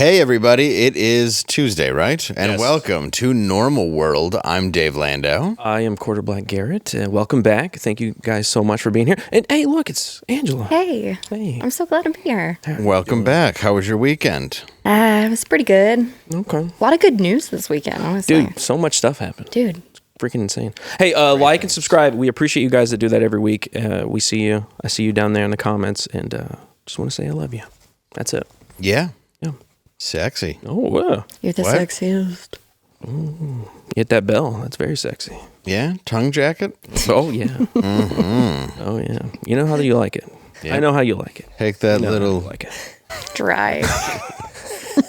Hey, everybody. It is Tuesday, right? And welcome to Normal World. I'm Dave Landau. I am Quarterback Garrett. Welcome back. Thank you guys so much for being here. And hey, look, it's Angela. Hey. Hey. I'm so glad to be here. Welcome back. How was your weekend? It was pretty good. Okay. A lot of good news this weekend, honestly. Dude, so much stuff happened. Dude. Freaking insane. Hey, like and subscribe. We appreciate you guys that do that every week. We see you. I see you down there in the comments. And just want to say I love you. That's it. Yeah. Yeah. Sexy. Oh, wow. You're the What? sexiest. Ooh. Hit that bell. That's very sexy. Yeah? Tongue jacket? Oh, yeah. Mm-hmm. Oh, yeah. You know how you like it. Yeah. I know how you like it. Take that You know how little you like it. Dry.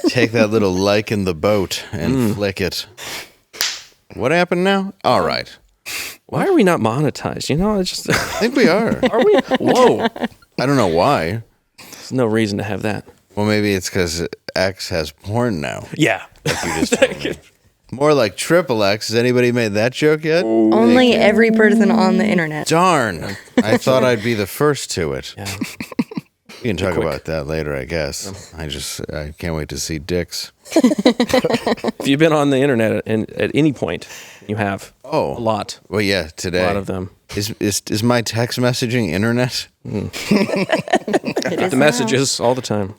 take that little like in the boat and flick it. What happened now? All right. Why are we not monetized? You know, it's just... I think we are. Are we? Whoa. I don't know why. There's no reason to have that. Well, maybe it's because X has porn now. Yeah. Like you just told me. More like triple X. Has anybody made that joke yet? Only every person on the internet. Darn. I thought I'd be the first to it. Yeah. We can talk quick. about that later, I guess. I can't wait to see dicks. If you've been on the internet and at any point, you have a lot. Well, yeah, today. A lot of them. Is my text messaging internet? Get the messages all the time.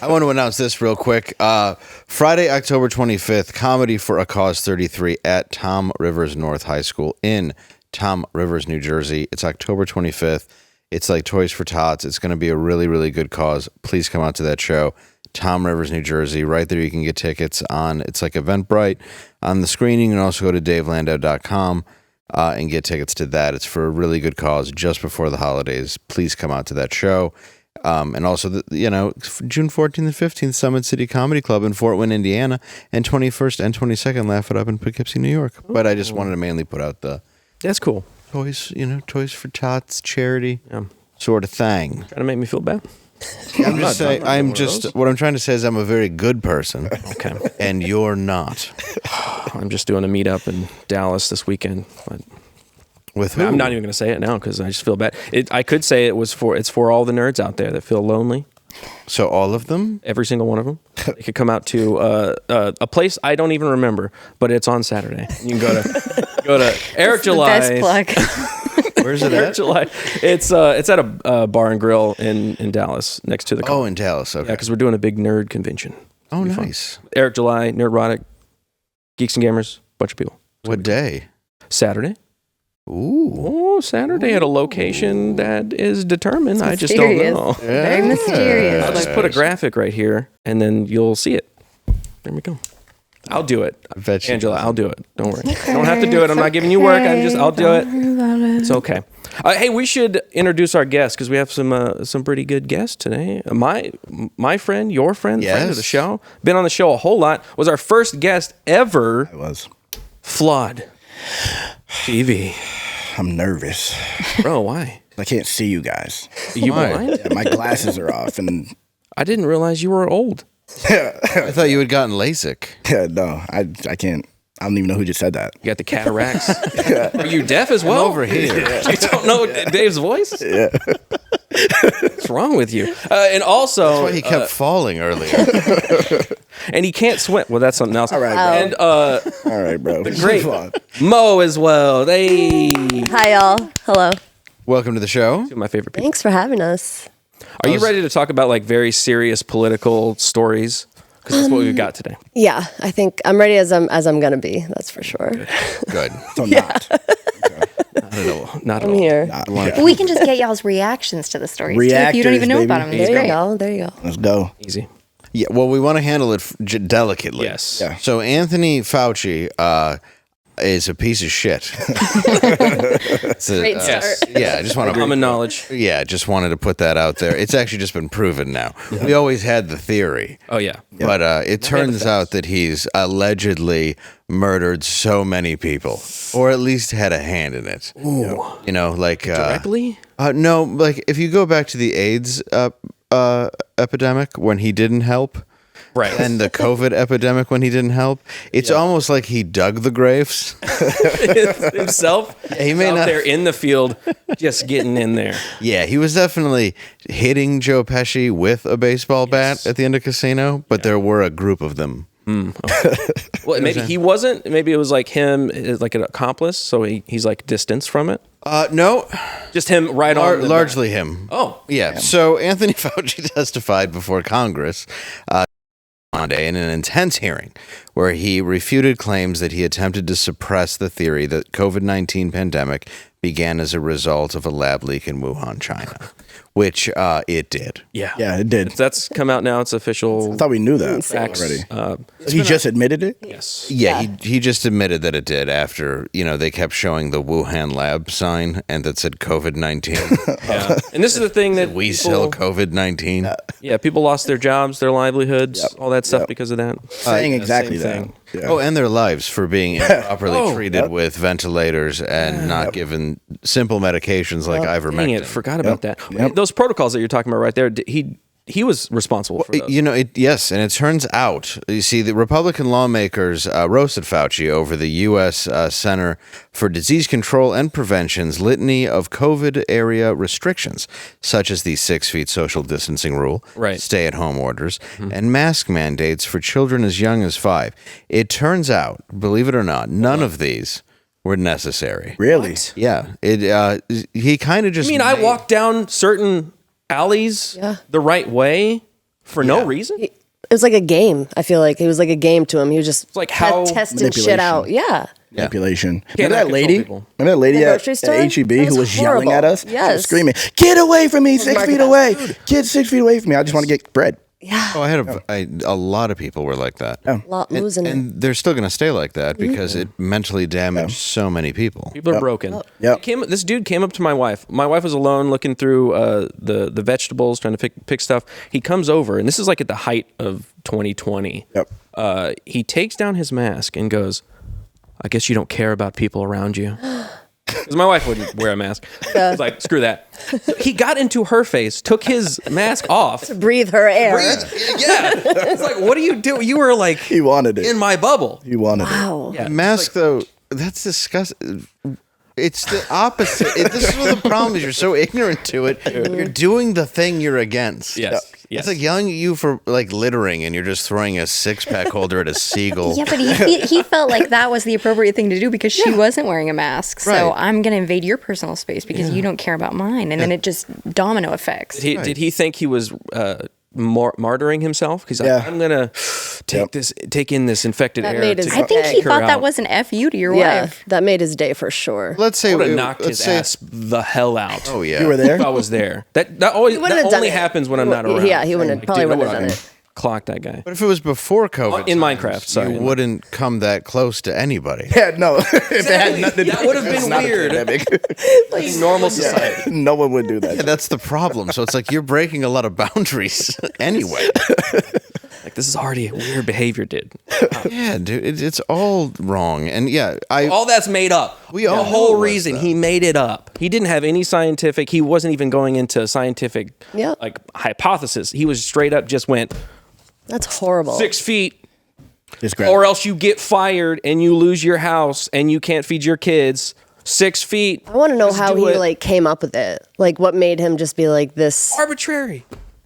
I want to announce this real quick. Friday, October 25th, Comedy for a Cause 33 at Tom Rivers North High School in Tom Rivers, New Jersey. It's October 25th. It's like Toys for Tots. It's going to be a really, really good cause. Please come out to that show. Tom Rivers, New Jersey. Right there you can get tickets on, it's like Eventbrite on the screening, and also go to davelandau.com and get tickets to that. It's for a really good cause just before the holidays. Please come out to that show. And also, June 14th and 15th, Summit City Comedy Club in Fort Wayne, Indiana, and 21st and 22nd, Laugh It Up in Poughkeepsie, New York. But I just wanted to mainly put out the That's cool. Toys for Tots charity Yeah. sort of thing. Trying to make me feel bad. I'm just saying. What I'm trying to say is I'm a very good person, Okay. and you're not. I'm just doing a meetup in Dallas this weekend. But With who? I'm not even going to say it now because I just feel bad. I could say it's for all the nerds out there that feel lonely. So all of them? Every single one of them. They could come out to a place I don't even remember, but it's on Saturday. You can go to Eric July's. Best plug. Where's it Eric at? July. It's at a bar and grill in Dallas next to the. Oh, in Dallas. Okay. Yeah, because we're doing a big nerd convention. Oh, It'll be fun. nice. Eric July, Nerdrotic, Geeks and Gamers, bunch of people. What day? Saturday. Ooh. Oh, Saturday at a location that is determined. I just don't Mysterious. know. Very mysterious. I'll just put a graphic right here, and then you'll see it. There we go. I'll do it. I bet you Angela, doesn't. I'll do it. Don't worry. You don't have to do it. I'm not giving you work. I'll do it. It's okay. Hey, we should introduce our guests because we have some pretty good guests today. My friend, your friend, friend of the Yes. show, been on the show a whole lot, was our first guest ever. I was. Flawed TV. I'm nervous. Bro, why? I can't see you guys. You Why? blind? Yeah, my glasses are off, and I didn't realize you were old. I thought you had gotten LASIK. no, I can't. I don't even know who just said that. You got the cataracts. Are you deaf as well? Over here. You don't know Dave's voice? Yeah. What's wrong with you? And also, That's why he kept falling earlier. and he can't swim. Well, that's something else. All right, And All right, bro. great Move on. Mo as well. Hey, Hi, y'all. Hello. Welcome to the show. two of my favorite people. Thanks for having us. Are you ready to talk about like very serious political stories? Because that's what we've got today. Yeah, I think I'm ready as I'm gonna be. That's for sure. Good. So not. Not at all. Not at I'm all. here. Yeah. We can just get y'all's reactions to the stories too, if you Reactors, don't even know baby. about them. It's There you great. go. There you go. Let's go. Easy. Yeah, well, we want to handle it delicately. Yes. Yeah. So Anthony Fauci is a piece of shit. It's a- Great start. Yeah, I just want to. Common knowledge. Yeah, just wanted to put that out there. It's actually just been proven now. We always had the theory, Oh yeah. but it turns out that he's allegedly murdered so many people, or at least had a hand in it. Ooh. You know, like Directly? no, like if you go back to the AIDS epidemic when he didn't help, Right. and the COVID epidemic when he didn't help. It's almost like he dug the graves. Himself. He may out not- there in the field, just getting in there. Yeah, he was definitely hitting Joe Pesci with a baseball bat at the end of Casino, but there were a group of them. Well, maybe he wasn't. Maybe it was like him, like an accomplice. So he's like distanced from it. No, Just him right on. the largely him. Oh. Yeah. So Anthony Fauci testified before Congress Monday in an intense hearing where he refuted claims that he attempted to suppress the theory that COVID-19 pandemic began as a result of a lab leak in Wuhan, China, which it did. Yeah. Yeah, it did. That's come out now. It's official. I thought we knew that facts. already. He just admitted it? Yes. Yeah, he just admitted that it did after, they kept showing the Wuhan lab sign and that said COVID-19. Yeah. And this is the thing that We people- sell COVID-19. Yeah, people lost their jobs, their livelihoods, all that stuff because of that. Saying exactly same that. thing. Yeah. Oh, and their lives for being improperly treated with ventilators and not given simple medications like ivermectin. Dang it, forgot about that. Those protocols that you're talking about right there, he was responsible for those. Yes, and it turns out, you see, the Republican lawmakers roasted Fauci over the U.S. Center for Disease Control and Prevention's litany of COVID area restrictions, such as the 6 feet social distancing rule, Right. stay-at-home orders, and mask mandates for children as young as 5. It turns out, believe it or not, none of these were necessary. Really? Yeah, he kind of just. I mean, I walked down certain alleys the right way for no reason. It was like a game. I feel like it was like a game to him. He was just like how testing shit out. Yeah. Manipulation. Can't Remember that control lady? people. Remember that lady The at grocery store? HEB That was who was yelling at horrible. us? She was Yes. screaming, "Get away from me! 6 Mark feet that. away! Kids 6 feet away from me! I just want to get bread." Yeah. Oh, I had a lot of people were like that. Lot losing it. And they're still going to stay like that because it mentally damaged so many people. People are broken. Yep. This dude came up to my wife. My wife was alone looking through the vegetables, trying to pick stuff. He comes over, and this is like at the height of 2020. Yep. He takes down his mask and goes, "I guess you don't care about people around you." Because my wife wouldn't wear a mask. I was like, screw that. So he got into her face, took his mask off. Breathe her air. Yeah. It's like, what do you do? You were like He wanted it. in my bubble. He wanted it. Wow. Yeah. Mask, though, that's disgusting. It's the opposite. This is what the problem is. You're so ignorant to it. You're doing the thing you're against. Yes. It's like yelling at you for like littering and you're just throwing a 6-pack holder at a seagull. Yeah, but he felt like that was the appropriate thing to do because she wasn't wearing a mask. So Right. I'm going to invade your personal space because you don't care about mine. And then it just domino effects. Did he think he was martyring himself? Because Yeah. I'm gonna take in this infected That air. made his- I think he her thought that out. was an FU to your Yeah. wife. That made his day for sure. Let's say I would have it- knocked let's his say- ass the hell out. Oh yeah, You were there? If I was there. That wouldn't have done only it. happens when I'm not around. Yeah, he wouldn't. Like, Probably dude, I wouldn't have done would've it. Clocked that guy. But if it was before COVID, In times, Minecraft, sorry. you wouldn't come that close to anybody. Yeah, no. If it had nothing to That do would have with been not a weird. pandemic, In normal society. no one would do that. Yeah, that's the problem. So it's like you're breaking a lot of boundaries anyway. Like this is already weird behavior, dude. Yeah, dude, it's all wrong. And yeah, All that's made up. We all the know whole it was reason that. he made it up. He didn't have any scientific. He wasn't even going into scientific Yep. like hypothesis. He was straight up just went That's horrible. 6 feet. Just grab Or it. else you get fired and you lose your house and you can't feed your kids. 6 feet. I want to know Just how do he it. like came up with it. Like what made him just be like this. Arbitrary.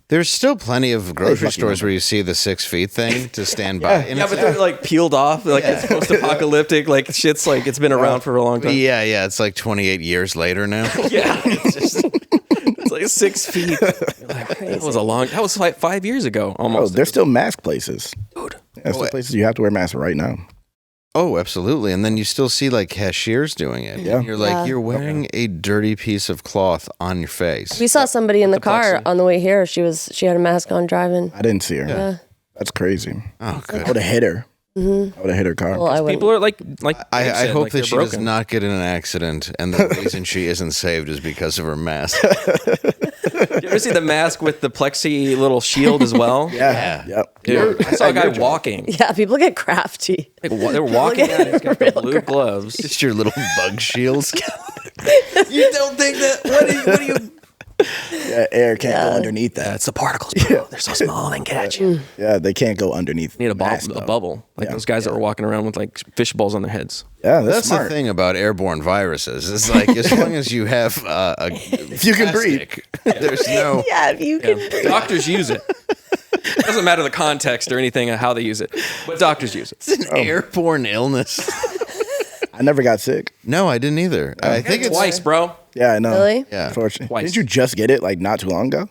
there's still plenty of grocery fucking stores where you see the 6 feet thing to stand by. And Yeah, it's but they're like peeled off. Like it's post-apocalyptic. Like shit's like it's been around for a long time. yeah, it's like 28 years later now. Yeah. It's like 6 feet. That was like 5 years ago Oh, almost. there's still mask places. Dude. There's still places you have to wear masks right now. Oh, absolutely. And then you still see like cashiers doing it. Yeah. And you're like, Yeah. you're wearing a dirty piece of cloth on your face. We saw somebody in the car plexi. on the way here. She had a mask on driving. I didn't see her. That's crazy. Oh, good. I would have hit her. I would have hit her car. Well, I wouldn't. People are like I Dave said, hope like that they're she does broken. not get in an accident, and the reason she isn't saved is because of her mask. You ever see the mask with the plexi little shield as well? Yeah. Yep. Dude, I saw a guy walking. Yeah, people get crafty. Like, they were walking out. He's got the blue gloves. Just your little bug shields. You don't think that? What do you? Yeah, air can't go underneath that. It's the particles, bro. They're so small, they can catch you. Yeah, they can't go underneath. You need a mask, bubble. Like those guys that were walking around with like fish balls on their heads. Yeah, That's smart. the thing about airborne viruses. It's like as long as you have If you can breathe. there's no. Yeah, if you can. Doctors use it. It doesn't matter the context or anything how they use it, but doctors use it. It's an airborne illness. I never got sick. No, I didn't either. I think it's Twice, bro. Yeah, I know. Really? Yeah. Unfortunately. Twice. Didn't you just get it like not too long ago?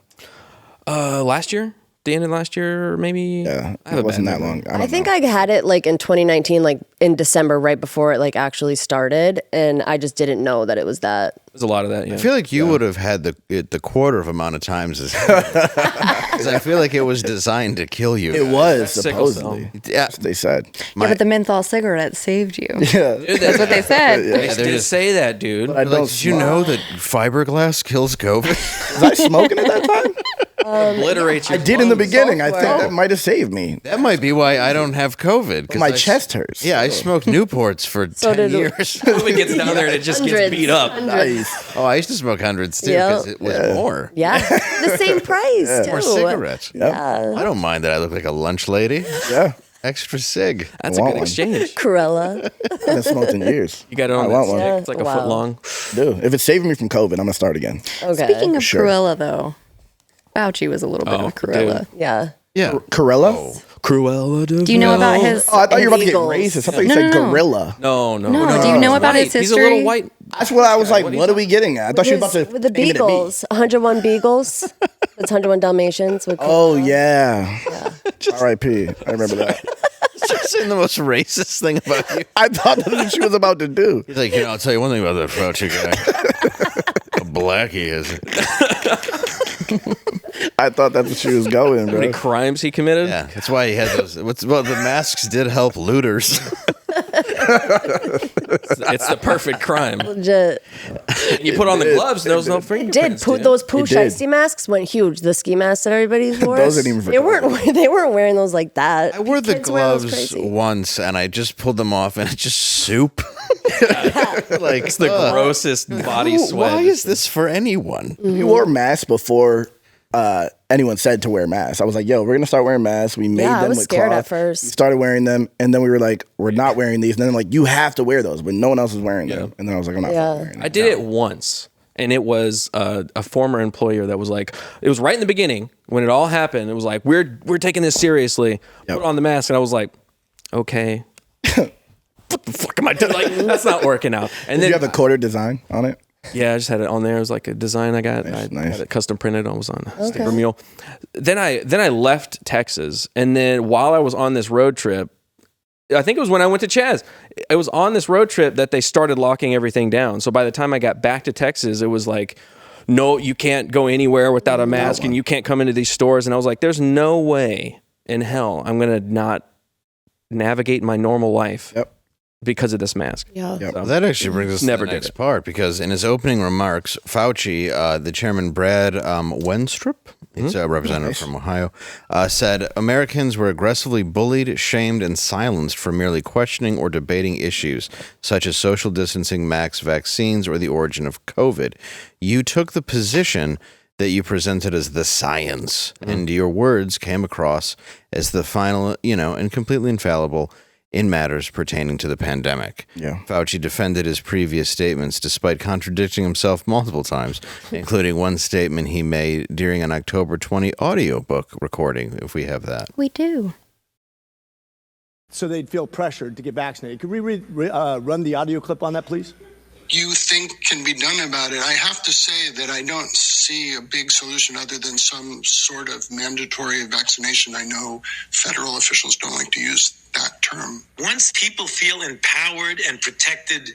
Last year, the end of last year, maybe. Yeah, I have a it wasn't bad that memory. long. I think I had it like in 2019, like in December, right before it like actually started, and I just didn't know that it was that. There's a lot of that. Yeah. I feel like you would have had the quarter of amount of times as because I feel like it was designed to kill you. it was sickle cell. supposedly. Yeah. That's what they said. Yeah, but the menthol cigarette saved you. Yeah. That's what they said. They did say that, dude. I Like, don't did you know that fiberglass kills COVID? Was I smoking at that time? Obliterates I your did in the lungs. beginning. I think that might have saved me. That might be why I don't have COVID. 'cause My I- chest hurts. Yeah, I smoked Newports for 10 did- years. COVID gets down there and it just gets Hundreds. beat up. Nice. Oh, I used to smoke hundreds too because it was more. Yeah, the same price too. More cigarettes. Yeah, I don't mind that I look like a lunch lady. Yeah. Extra cig. That's a want good one. exchange. Cruella. I haven't smoked in years. You got it on I that want one. stick. It's like a Wow. foot long. Dude, if it's saving me from COVID, I'm going to start again. Okay. Speaking of sure. Cruella, though, Fauci was a little bit of Cruella. Yeah. Yeah. Corella? Cruella de Do you know about his? Oh, I thought you were about to get Eagles. racist. I thought you No, said no, no. gorilla. No. No, do you know about his White. He's a history? little white. That's what I was like. What are you What are we getting at? I thought she was about to With the aim it at me. beagles, 101 beagles. It's 101 Dalmatians. With Oh, yeah. R.I.P. I remember that. Just saying the most racist thing about you. I thought that's what she was about to do. He's like, I'll tell you one thing about that Fauci guy. How black he is. I thought that's what she was going, How many bro. crimes he committed? Yeah, that's why he had those. Well, the masks did help looters. It's the perfect crime. legit. You put on the gloves, there was no Did fingerprints. put dude. those pooch did. icy masks went huge. The ski masks that everybody wore. Those didn't even for They weren't. They weren't wearing those like that. I wore the Kids wear those gloves crazy. once, and I just pulled them off, and it's just soup. Like It's the grossest body sweat. Why is this for anyone? We wore masks before anyone said to wear masks. I was like, yo, we're going to start wearing masks. We made Yeah, I them was with scared cloth. at first. We started wearing them, and then we were like, we're not wearing these. And then like, you have to wear those, but no one else is wearing them. And then I was like, I'm not wearing them. I did it once, and it was a former employer that was like, it was right in the beginning when it all happened. It was like, we're taking this seriously. Yep. Put on the mask, and I was like, okay. What the fuck am I doing? Like, that's not working out. And Did then you have the quarter design on it? yeah, I just had it on there. It was like a design I got. I nice. had it custom printed. I was on Sticker Mule. Then I left Texas, and then while I was on this road trip, I think it was when I went to Chaz. It was on this road trip that they started locking everything down. So by the time I got back to Texas, it was like, no, you can't go anywhere without a mask, and you can't come into these stores. And I was like, there's no way in hell I'm gonna not navigate my normal life. Yep. Because of this mask. Yeah. Yep. Well, that actually brings us Never to the did next it. part, because in his opening remarks, Fauci, the chairman Brad Wenstrup, he's a representative from Ohio, said Americans were aggressively bullied, shamed, and silenced for merely questioning or debating issues such as social distancing, max vaccines, or the origin of COVID. You took the position that you presented as the science, and your words came across as the final, and completely infallible in matters pertaining to the pandemic. Yeah. Fauci defended his previous statements despite contradicting himself multiple times, including one statement he made during an October 20 audiobook recording, if we have that. We do. So they'd feel pressured to get vaccinated. Could we run the audio clip on that, please? You think can be done about it? I have to say that I don't see a big solution other than some sort of mandatory vaccination. I know federal officials don't like to use that term. Once people feel empowered and protected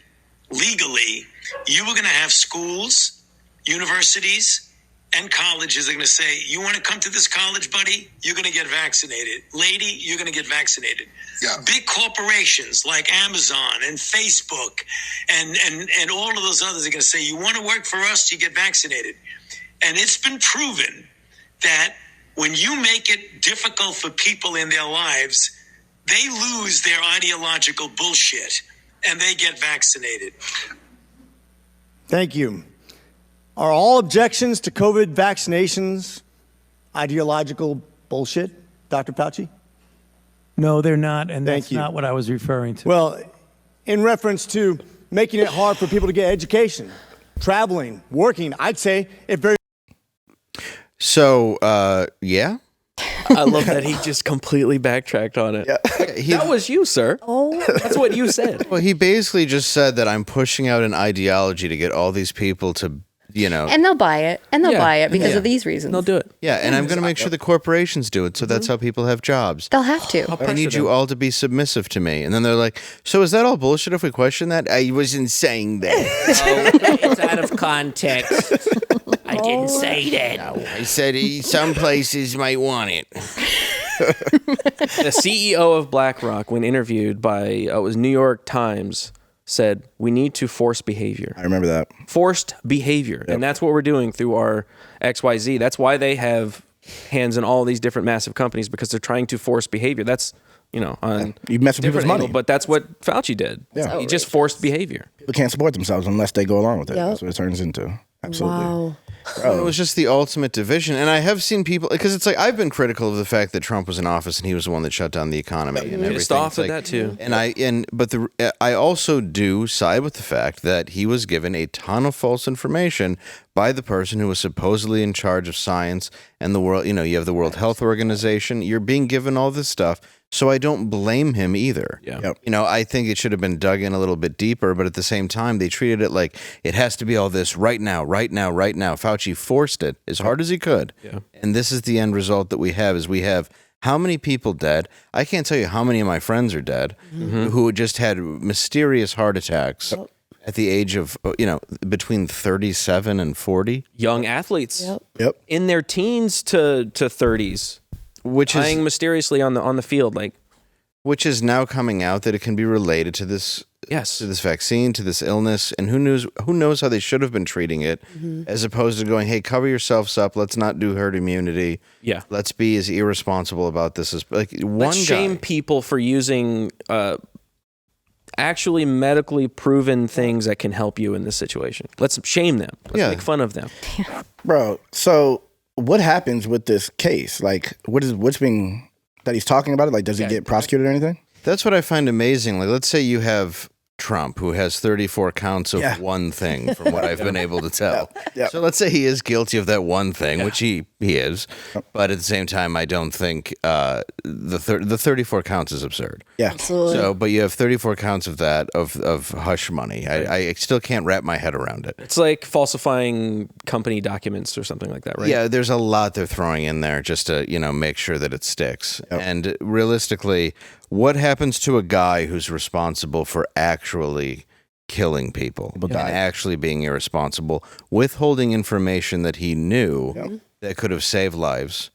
legally, you are going to have schools, universities, and colleges are going to say, you want to come to this college, buddy? You're going to get vaccinated. Lady, you're going to get vaccinated. Yeah. Big corporations like Amazon and Facebook and all of those others are going to say, you want to work for us, you get vaccinated. And it's been proven that when you make it difficult for people in their lives, they lose their ideological bullshit and they get vaccinated. Thank you. Are all objections to COVID vaccinations ideological bullshit, Dr. Fauci? No, they're not, and Thank that's you. not what I was referring to. Well, in reference to making it hard for people to get education, traveling, working, I'd say it very. So, yeah. I love that he just completely backtracked on it. That was you, sir. Oh, that's what you said. Well, he basically just said that I'm pushing out an ideology to get all these people to, And they'll buy it. And they'll buy it because of these reasons. They'll do it. Yeah, and I'm going to make sure the corporations do it, so that's how people have jobs. They'll have to. I need you all to be submissive to me. And then they're like, so is that all bullshit if we question that? I wasn't saying that. It's out of context. I didn't say that. No, I said some places might want it. The CEO of BlackRock, when interviewed by it was New York Times, said we need to force behavior. I remember that. Forced behavior. And that's what we're doing through our XYZ. That's why they have hands in all these different massive companies, because they're trying to force behavior. That's, on you mess with people's money. but that's what Fauci did. Yeah. He just forced behavior. People can't support themselves unless they go along with it. That's what it turns into. Absolutely. Wow. Well, it was just the ultimate division. And I have seen people, because it's like, I've been critical of the fact that Trump was in office and he was the one that shut down the economy and everything. Pissed off It's at like- that too. I also do side with the fact that he was given a ton of false information by the person who was supposedly in charge of science and the world. You have the World Health Organization. You're being given all this stuff. So I don't blame him either. Yeah. I think it should have been dug in a little bit deeper, but at the same time, they treated it like it has to be all this right now, right now, right now. Fauci forced it as hard as he could. Yeah. And this is the end result that we have how many people dead? I can't tell you how many of my friends are dead who just had mysterious heart attacks at the age of, between 37 and 40. Young athletes. Yep. In their teens to 30s. Which dying is mysteriously on the field, which is now coming out that it can be related to this to this vaccine, to this illness, and who knows how they should have been treating it, as opposed to going, hey, cover yourselves up, let's not do herd immunity. Yeah. Let's be as irresponsible about this as Let's shame people for using actually medically proven things that can help you in this situation. Let's shame them. Let's make fun of them. Bro, so what happens with this case? Like, what's being that he's talking about it? Like, does he get prosecuted or anything? That's what I find amazing. Like, let's say you have Trump, who has 34 counts of one thing, from what I've been able to tell. So let's say he is guilty of that one thing, which he is. But at the same time, I don't think the 34 counts is absurd. Yeah, absolutely. So, but you have 34 counts of that of hush money. I still can't wrap my head around it. It's like falsifying company documents or something like that, right? Yeah, there's a lot they're throwing in there just to make sure that it sticks. And realistically, what happens to a guy who's responsible for actually killing people and actually being irresponsible, withholding information that he knew that could have saved lives?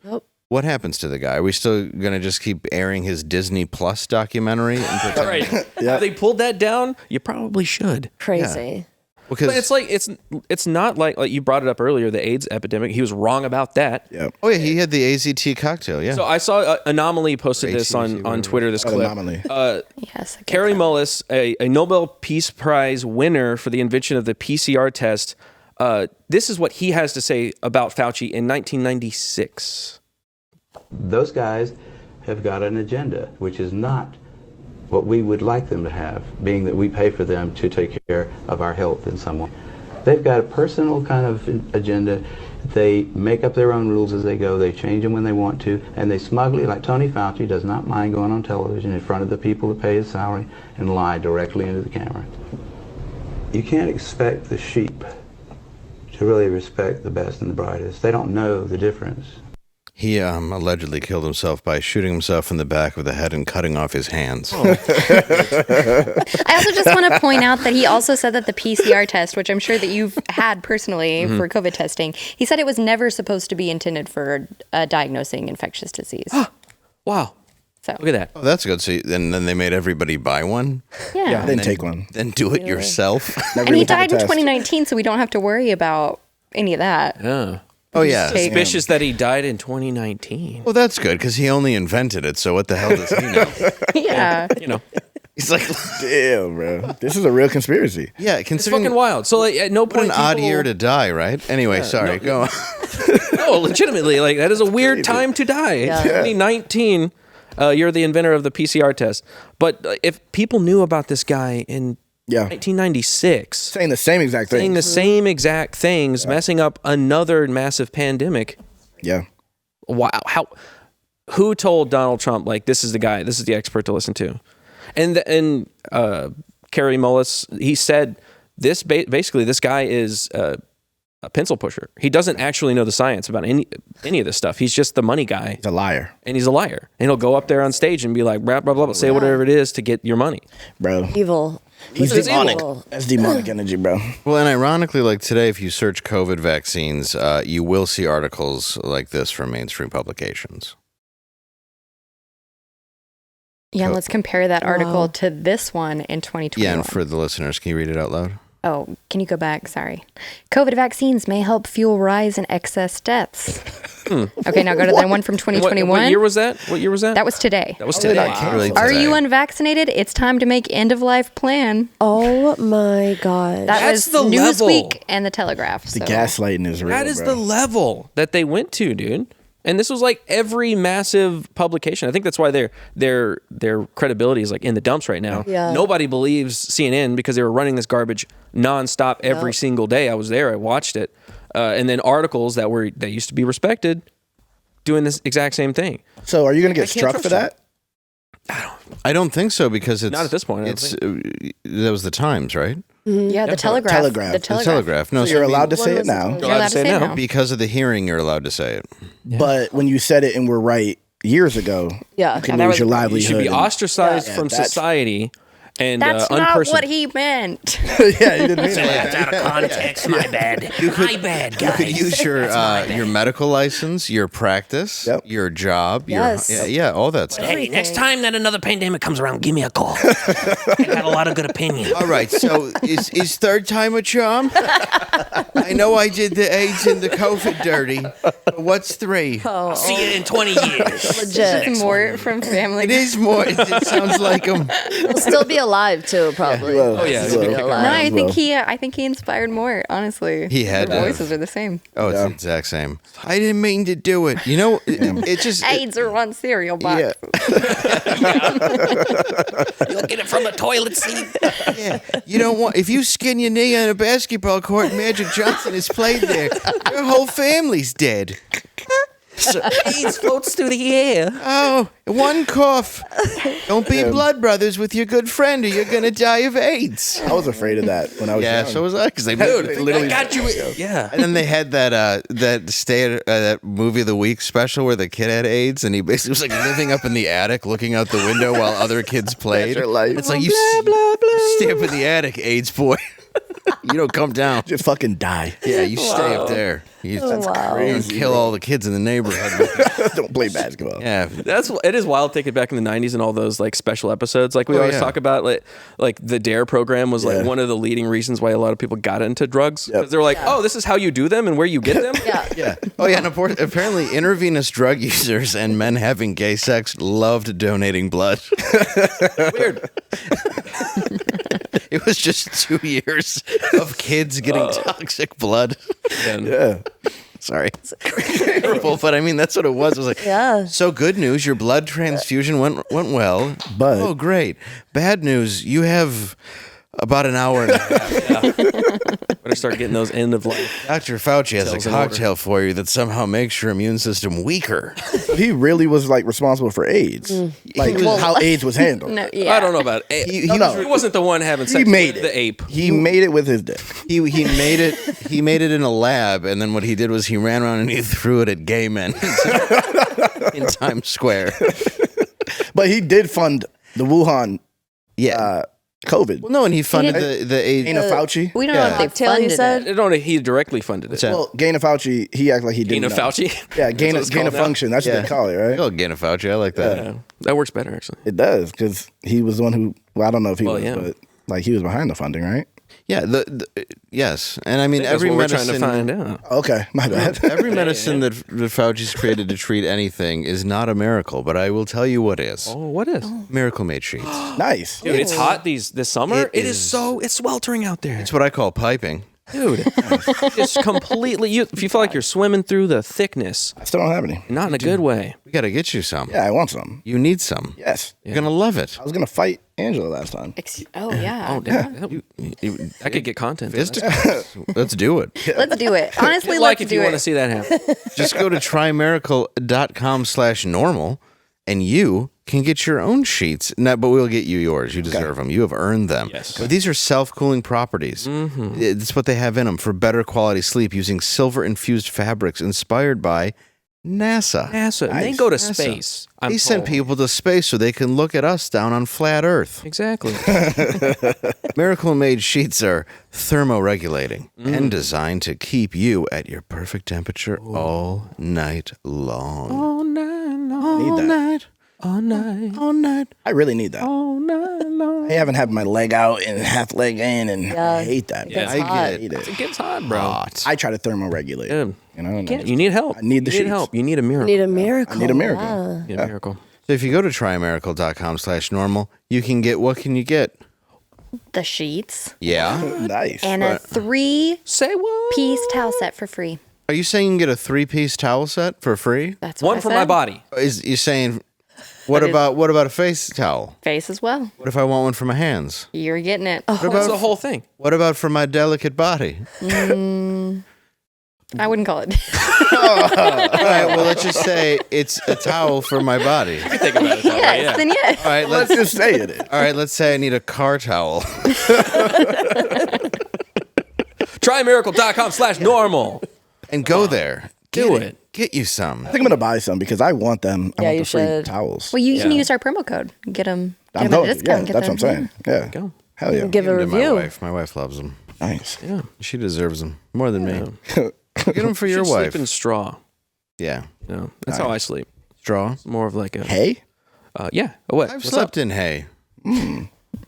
What happens to the guy? Are we still going to just keep airing his Disney Plus documentary? And pretend? Right. Have they pulled that down? You probably should. Crazy. Because But it's like it's not like you brought it up earlier, the AIDS epidemic. He was wrong about that. Yeah. Oh yeah, he had the AZT cocktail. Yeah. So I saw Anomaly posted this on Twitter. This clip. Anomaly. Yes. Carrie Mullis, a Nobel Peace Prize winner for the invention of the PCR test. This is what he has to say about Fauci in 1996. Those guys have got an agenda, which is not what we would like them to have, being that we pay for them to take care of our health in some way. They've got a personal kind of agenda. They make up their own rules as they go. They change them when they want to, and they smugly, like Tony Fauci, does not mind going on television in front of the people that pay his salary and lie directly into the camera. You can't expect the sheep to really respect the best and the brightest. They don't know the difference. He allegedly killed himself by shooting himself in the back of the head and cutting off his hands. I also just want to point out that he also said that the PCR test, which I'm sure that you've had personally for COVID testing, he said it was never supposed to be intended for diagnosing infectious disease. Wow. So look at that. Oh, that's good. So, and then they made everybody buy one? Yeah. Then take one. Then do it yourself? And he died in 2019, so we don't have to worry about any of that. Yeah. Oh, yeah. Suspicious that he died in 2019. Well, that's good, because he only invented it, so what the hell does he know? Yeah. He's like, damn, bro. This is a real conspiracy. Yeah, It's considering fucking wild. So like at no what point an odd people- year to die, right? Anyway, sorry, go on. No, legitimately, like that is a weird time to die. Yeah. 2019, you're the inventor of the PCR test. But if people knew about this guy in 1996, saying the same exact thing, saying the same exact things, messing up another massive pandemic. Yeah. Wow. Who told Donald Trump like this is the guy, this is the expert to listen to? And Kerry Mullis, he said this basically this guy is a pencil pusher. He doesn't actually know the science about any of this stuff. He's just the money guy. He's a liar. And he's a liar. And he'll go up there on stage and be like, blah, blah, blah, blah, say whatever it is to get your money. Bro. Evil. He's It's demonic. evil. That's demonic energy, bro. Well, and ironically, like today, if you search COVID vaccines, you will see articles like this from mainstream publications. Yeah, let's compare that article to this one in 2021. Yeah, and for the listeners, can you read it out loud? Oh, can you go back? Sorry. COVID vaccines may help fuel rise in excess deaths. Okay, now go to the one from 2021. What year was that? What year was that? That was today. That was today. Are you unvaccinated? It's time to make end-of-life plan. Oh my God. That That's was the Newsweek level. and the Telegraph. The so. gaslighting is real. That is bro. the level that they went to, dude. And this was like every massive publication. I think that's why their credibility is like in the dumps right now. Yeah. Nobody believes CNN because they were running this garbage nonstop every single day. I was there. I watched it. And then articles that used to be respected doing this exact same thing. So are you going to get I can't struck for trust that? I don't think so because it's Not at this point, I don't It's that was the Times, right? Yeah, the Telegraph. Telegraph. The The Telegrapaph. Telegraph. No, So you're allowed to say it now. You're allowed to say it now. Because of the hearing, you're allowed to say it. But when you said it and were right years ago, Yeah. you can that lose was- your You livelihood. should be and- ostracized Yeah, from that's- society and That's not unpersoned. what he meant. yeah, you didn't mean So it like that's that. out of context. My bad. My bad, You guys. could use your medical license, your practice, Yep. your job, Yes. yeah, all that stuff. Hey, next time that another pandemic comes around, give me a call. I got a lot of good opinions. All right, so is third time a charm? I know I did the AIDS and the COVID dirty. But what's three? Oh, See you in 20 years. legit. More from family. It is more. It sounds like him. He'll still be alive too, probably. Well, Oh, yeah. well, He'll be alive. No, I think well. I think he inspired more. Honestly, He had Their to have. voices are the same. Oh, it's the exact same. I didn't mean to do it. You know, it just. AIDS are on cereal box. Yeah. You'll get it from the toilet seat. Yeah, you don't want. If you skin your knee on a basketball court, and Magic Johnson has played there, your whole family's dead. So, AIDS floats through the air. oh, one cough. Don't be blood brothers with your good friend, or you're gonna die of AIDS. I was afraid of that when I was Yeah, young. so was I. Because they I got you. Yeah. And then they had that movie of the week special where the kid had AIDS and he basically was like living up in the attic, looking out the window while other kids played. That's your life. It's like you stay up in the attic, AIDS boy. You don't come down. Just fucking die. Yeah, you stay up there. You kill all the kids in the neighborhood. Don't play basketball. Yeah, It is wild thinking back in the 90s and all those like special episodes. Like we always talk about like the DARE program was like one of the leading reasons why a lot of people got into drugs. Because they were like, oh, this is how you do them and where you get them. yeah. Oh yeah, and apparently intravenous drug users and men having gay sex loved donating blood. Weird. It was just 2 years of kids getting toxic blood. Yeah. Sorry. Terrible, but I mean, that's what it was. It was like, Yeah. so good news, your blood transfusion went well. But- oh, great. Bad news, you have about an hour and a half. Better start getting those end of life. Dr. Fauci has a Cells in order. cocktail for you that somehow makes your immune system weaker. So he really was like responsible for AIDS. Like how AIDS was handled. No, yeah. I don't know about it. He wasn't the one having sex made with it. the ape. He made it with his dick. He made it. He made it in a lab, and then what he did was he ran around and he threw it at gay men in Times Square. But he did fund the Wuhan Yeah. COVID. Well, no, and he funded the AIDS. Gaina Fauci. We don't know if they Cocktail, you funded said? it. I don't know. He directly funded it. Well, Gaina Fauci, he acted like he didn't Gaina know. Fauci? Yeah, That's what it's gain called of now? function. That's what they call it, right? Oh, Gaina Fauci. I like that. Yeah. That works better, actually. It does, because he was the one who, well, I don't know if he Well, was, yeah. but like he was behind the funding, right? Yeah, yes, and I mean That's every what medicine. we're trying to find out. Okay, my bad. Every medicine that Fauci's created to treat anything is not a miracle, but I will tell you what is. Oh, what is? Miracle Made sheets. Nice. Dude, it's hot this summer. It It's sweltering out there. It's what I call piping. Dude, it's completely. If you feel like you're swimming through the thickness, I still don't have any. not in a good way. We got to get you some. Yeah, I want some. You need some. Yes. You're going to love it. I was going to fight Angela last time. Oh yeah. Oh, damn. I could get content. for that. Fisticuffs. Let's do it. Let's do it. Honestly, Hit like let's if do you it. want to see that happen. Just go to trymiracle.com/normal and you can get your own sheets. No, but we'll get you yours. You deserve them. You have earned them. Yes. But these are self-cooling properties. It's what they have in them for better quality sleep using silver-infused fabrics inspired by NASA. NASA. They go to space. I'm They send told. people to space so they can look at us down on flat Earth. Exactly. Miracle Made sheets are thermoregulating and designed to keep you at your perfect temperature all night long. All night long. Need that. All night. All night. I really need that. All night long. I haven't had my leg out and half leg in, and I hate that. Yeah. I get hate it. It gets hot, bro. hot. I try to thermoregulate. Yeah. You know, and You need help. I need the You need sheets. help. You need a miracle. Need a miracle. I need a miracle. Yeah. You need a miracle. So if you go to trymiracle.com/normal, you can get, what can you get? The sheets Yeah. Nice. and a 3-piece Say what? towel set for free. Are you saying you can get a 3-piece towel set for free? That's what One I for said. my body. Is you saying what about a face towel? Face as well. What if I want one for my hands? You're getting it. That's the whole thing. What about for my delicate body? I wouldn't call it. All right, well let's just say it's a towel for my body. Think about it. That way, Yes, then yes. All right, Let's just say it is. all right, let's say I need a car towel. Trymiracle.com/normal. And go there. Do Get it. Get you some. I think I'm gonna buy some because I want them. I Yeah, want you the free should. towels. Well, you can Yeah. use our promo code. Get them. I'm going to. Yeah, that's what I'm saying. Yeah. Go. Hell yeah. Give a Give 'em to review. My wife loves them. Nice. Yeah. She deserves them more than me. Get them for your Should wife. sleep in straw. Yeah. You know, that's how I sleep. Straw. More of like a. Hey. Yeah. What? I've What's slept in hay.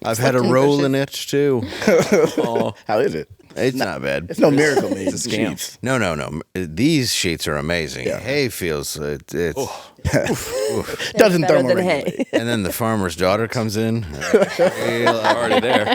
I've had a roll in it too. Oh, How is it? It's not bad. It's no miracle made. It's a scam. sheets. No. These sheets are amazing. Yeah. Hay feels it's Doesn't Better than thermoregulate. hay. and then the farmer's daughter comes in. already there.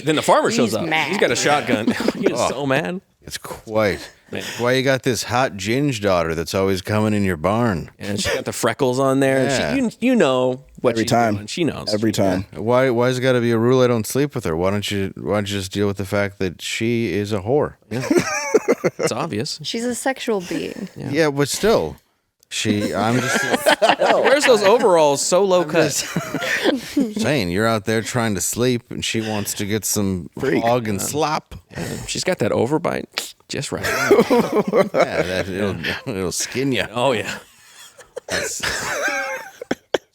Then the farmer shows He's up. mad. He's got a shotgun. He's so mad. It's quite. Man. Why you got this hot ginge daughter that's always coming in your barn? And she got the freckles on there. Yeah. And you know what Every she's time. doing. She knows. Every time. Why's it got to be a rule I don't sleep with her? Why don't you just deal with the fact that she is a whore? It's obvious. She's a sexual being. Yeah, but still, I'm just Where's those overalls so low cut? saying you're out there trying to sleep and she wants to get some hog and slop. She's got that overbite just right. Yeah, it'll skin you. Oh yeah.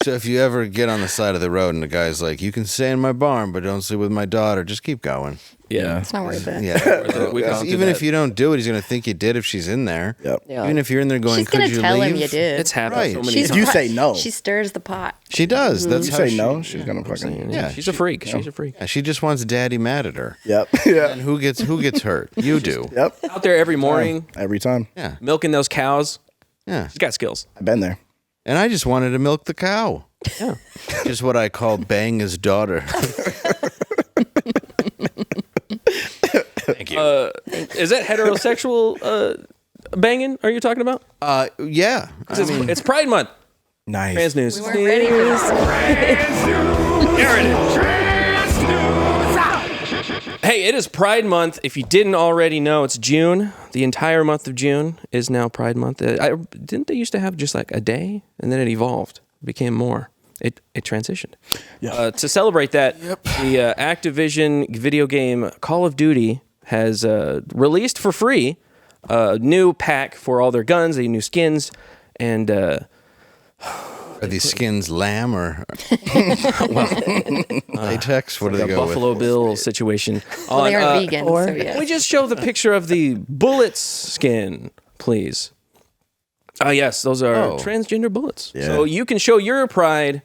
So if you ever get on the side of the road and the guy's like, "You can stay in my barn, but don't sleep with my daughter," just keep going. Yeah. It's not worth it. Yeah, We've gone through even that. if you don't do it, he's gonna think you did if she's in there. Yep. Yeah. Even if you're in there going, She's gonna "Could you tell leave?" him you did. It's happened Right. so many She's times. You say no. She stirs the pot. She does. That's You how say she, no, she's gonna fucking. Yeah, She's a freak. She's a freak. Yeah, she just wants daddy mad at her. Yep. Yeah. And who gets hurt? You do. Yep. Out there every morning, Every time. Yeah. milking those cows. Yeah. She's got skills. I've been there. And I just wanted to milk the cow. Yeah. Just what I call bang his daughter. Thank you. Is that heterosexual banging? Are you talking about? Yeah. I mean, It's Pride Month. Nice. Trans news. We weren't ready for this. There it is. Hey, it is Pride Month. If you didn't already know, it's June. The entire month of June is now Pride Month. Didn't they used to have just like a day, and then it evolved, became more. It transitioned. Yeah. To celebrate that, the Activision video game Call of Duty has released for free a new pack for all their guns, the new skins, and are these skins lamb or latex? What do the they go Buffalo with? Bill situation. Well, they on, are vegan, so yes. We just show the picture of the bullets skin, please. Yes, those are transgender bullets. Yeah. So you can show your pride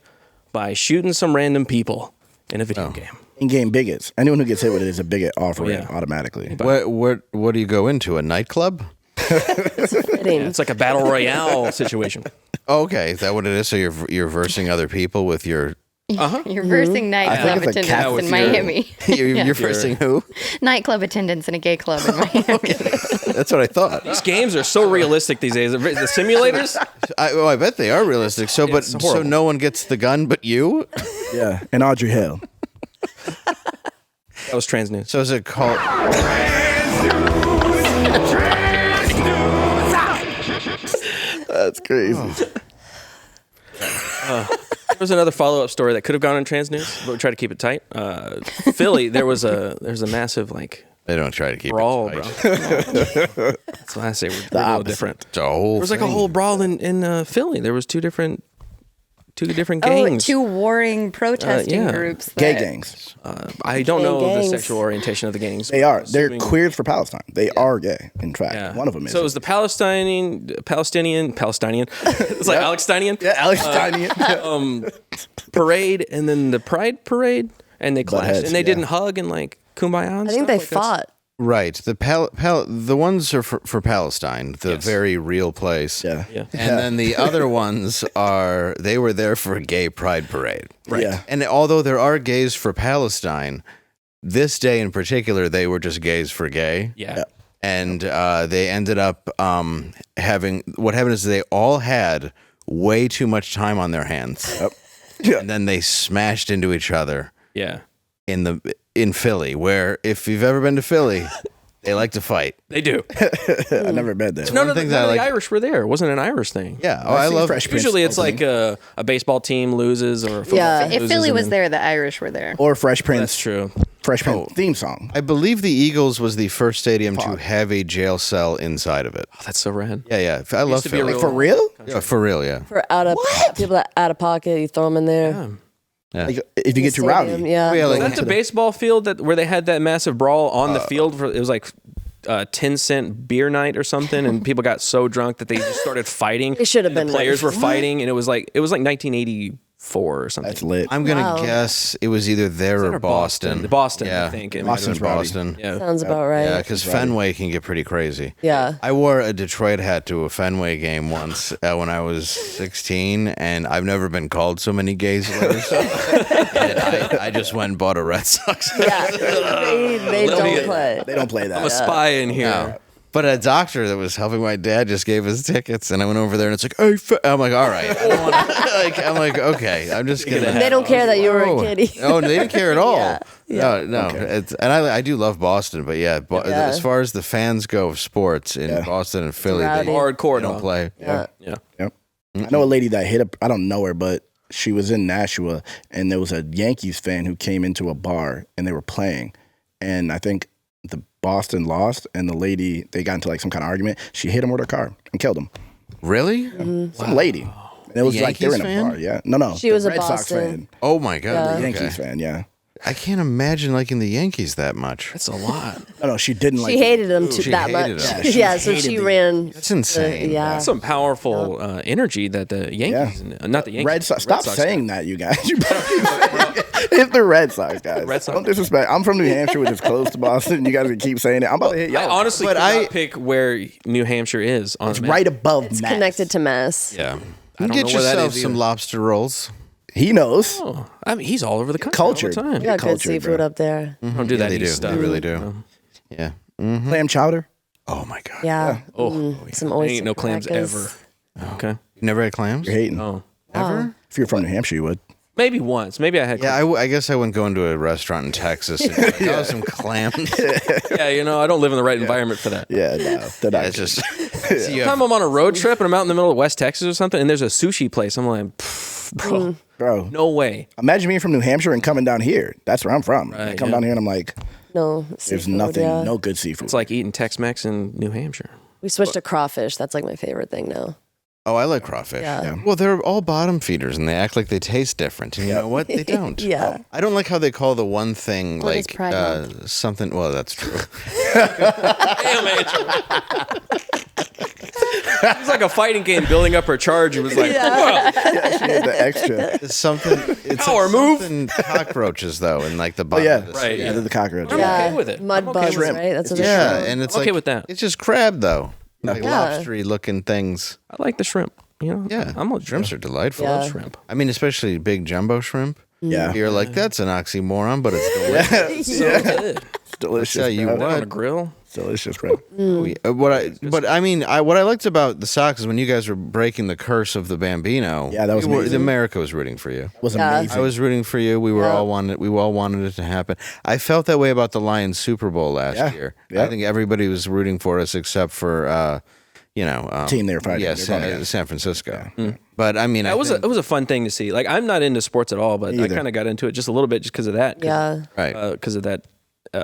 by shooting some random people in a video game. In-game bigots. Anyone who gets hit with it is a bigot automatically. What do you go into? A nightclub? It's like a battle royale situation. Oh, okay, is that what it is? So you're versing other people with your. You're versing nightclub attendants in Miami. You're versing who? Nightclub attendants in a gay club in Miami. That's what I thought. These games are so realistic these days. The simulators. I bet they are realistic. So, Yeah, so no one gets the gun but you. Yeah, and Audrey Hale. That was trans news. So is it called? That's crazy. There was another follow-up story that could have gone on trans news, but we try to keep it tight. Philly, there's a massive They don't try to keep brawl, it bro. tight. That's why I say we're a little different. It's a whole There was like a thing. whole brawl in Philly. There was two different gangs. Two warring protesting groups. Gay gangs. I don't know gangs. the sexual orientation of the gangs. They are. They're Assuming- queers for Palestine. They are gay. In fact, Yeah. one of them is. So it was the Palestinian. It's like Alex Steinian. Yeah, Alex Steinian. Parade, and then the Pride parade, and they clashed, heads, and they yeah. didn't hug and like kumbaya. And I think stuff. they Like, that's- fought. Right. The ones are for Palestine, the very real place. Yeah. Yeah. And then the other ones they were there for a gay pride parade. Right. Yeah. And although there are gays for Palestine, this day in particular, they were just gays for gay. Yeah. And they ended up having, what happened is they all had way too much time on their hands. Yeah. And then they smashed into each other. Yeah. In Philly, where if you've ever been to Philly, they like to fight. They do. I've never been there. None of thing the that I like- Irish were there. It wasn't an Irish thing. Yeah. Oh, I love Fresh Prince Usually it's opening. like a baseball team loses or a football Yeah. team If loses Philly and was then- there, the Irish were there. Or Fresh Prince. That's true. Fresh Prince theme song. I believe the Eagles was the first stadium to have a jail cell inside of it. Oh, that's so rad. Yeah. I love to be a Philly. real- For real? Yeah, for real, yeah. For people that out of pocket, you throw them in there. Yeah. Yeah. Like, if you get too rowdy. Yeah. Oh, yeah, Was like, that the baseball field where they had that massive brawl on the field? It was like 10-cent beer night or something, and people got so drunk that they just started fighting. They should have And been the players ready. were fighting, and it was like 1984 or something. That's lit. I'm gonna guess it was either there or Boston. Boston, Yeah. I think. It Boston's might have rowdy. Boston. been. Yeah. Sounds about right. Yeah, because Fenway can get pretty crazy. Yeah. I wore a Detroit hat to a Fenway game once when I was 16, and I've never been called so many gay slurs. And I just went and bought a Red Sox. Yeah. they don't play. They don't play that. I'm a spy in here. No. But a doctor that was helping my dad just gave us tickets, and I went over there, and it's like, hey, I'm like, all right. I don't want I'm like, okay, I'm just gonna. They don't care that you were a kitty. Oh, they didn't care at all. Yeah. No. It's, and I do love Boston, but yeah, as far as the fans go of sports in Boston and Philly, they Rowdy. Hardcore, don't dog. play. Yeah. Yeah. Yep. I know a lady that hit up. I don't know her, but she was in Nashua, and there was a Yankees fan who came into a bar, and they were playing, and I think the Boston lost, and the lady, they got into like some kind of argument. She hit him with her car and killed him. Really? Some lady. And it was like they were in a Yankees fan? bar. Yeah. No. She the was a Red Sox Boston. fan. Oh my God. Yeah. Okay. Yankees fan. Yeah. I can't imagine liking the Yankees that much. That's a lot. No, she didn't like. She hated him She that hated much. him. Yeah, so she ran. That's insane. Yeah. That's some powerful energy that the Yankees, not the Yankees. Red Sox. Stop Sox saying that, you guys. You better keep saying it. It's the Red Sox, guys. Red Sox. Don't disrespect. I'm from New Hampshire, which is close to Boston. You guys can keep saying it. I'm about to hit I y'all. honestly But could I- not pick where New Hampshire is on It's the map. right above It's Mass. connected to Mass. Yeah. You don't get know where that yourself is some either. lobster rolls. He knows. Oh, I mean, he's all over the country Cultured. all the time. We got good Cultured, seafood bro. up there. Don't do that they do. east stuff. They really do. Yeah. Clam chowder. Oh my God. Yeah. Oh, Some I oyster ain't no clams crackers. ever. Okay. You never had clams? You're hating. Oh, Ever? If you're from New Hampshire, you would. maybe once. Maybe I had. Yeah, I guess I wouldn't go into a restaurant in Texas and be like, oh, some clams. Yeah, I don't live in the right environment for that. Yeah, no. They're not. It's just. Time I'm on a road trip and I'm out in the middle of West Texas or something, and there's a sushi place. I'm like, bro, Bro, no way. imagine being from New Hampshire and coming down here. That's where I'm from. I Right, come yeah. down here and I'm like, No. there's seafood, nothing, yeah. no good seafood. It's like eating Tex-Mex in New Hampshire. We switched to crawfish. That's like my favorite thing now. Oh, I like crawfish. Yeah. Well, they're all bottom feeders, and they act like they taste different. And you know what? They don't. Yeah. I don't like how they call the one thing Well, it's like Pride Month. something. Well, that's true. Damn, Andrew. It's like a fighting game building up her charge. It was like, Yeah, she had the extra. It's something. It's Power like move. something cockroaches though, and like the Oh bottom. yeah, of the Right, sea. Yeah, the cockroach. I'm okay with it. Mud I'm okay bugs, with it. right? That's what Yeah, they're and it's I'm okay like with that. It's just crab though, like Yeah. lobstery looking things. I like the shrimp. You know, Yeah, I'm a shrimps are delightful. Yeah. shrimp. I mean, especially big jumbo shrimp. Yeah, You're like, that's an oxymoron, but it's delicious. So good. it's delicious. tell you bro. what. On a grill. It's delicious, bro. What I liked about the Sox is when you guys were breaking the curse of the Bambino. Yeah, that was amazing. America was rooting for you. It was Yeah. amazing. I was rooting for you. We all wanted it to happen. I felt that way about the Lions Super Bowl last year. Yeah. I think everybody was rooting for us except for team they were fighting. Yeah, They're fighting. San Francisco. But I mean, It was a fun thing to see. Like, I'm not into sports at all, but I Either. kind of got into it just a little bit just because of that. Yeah. right. Because of that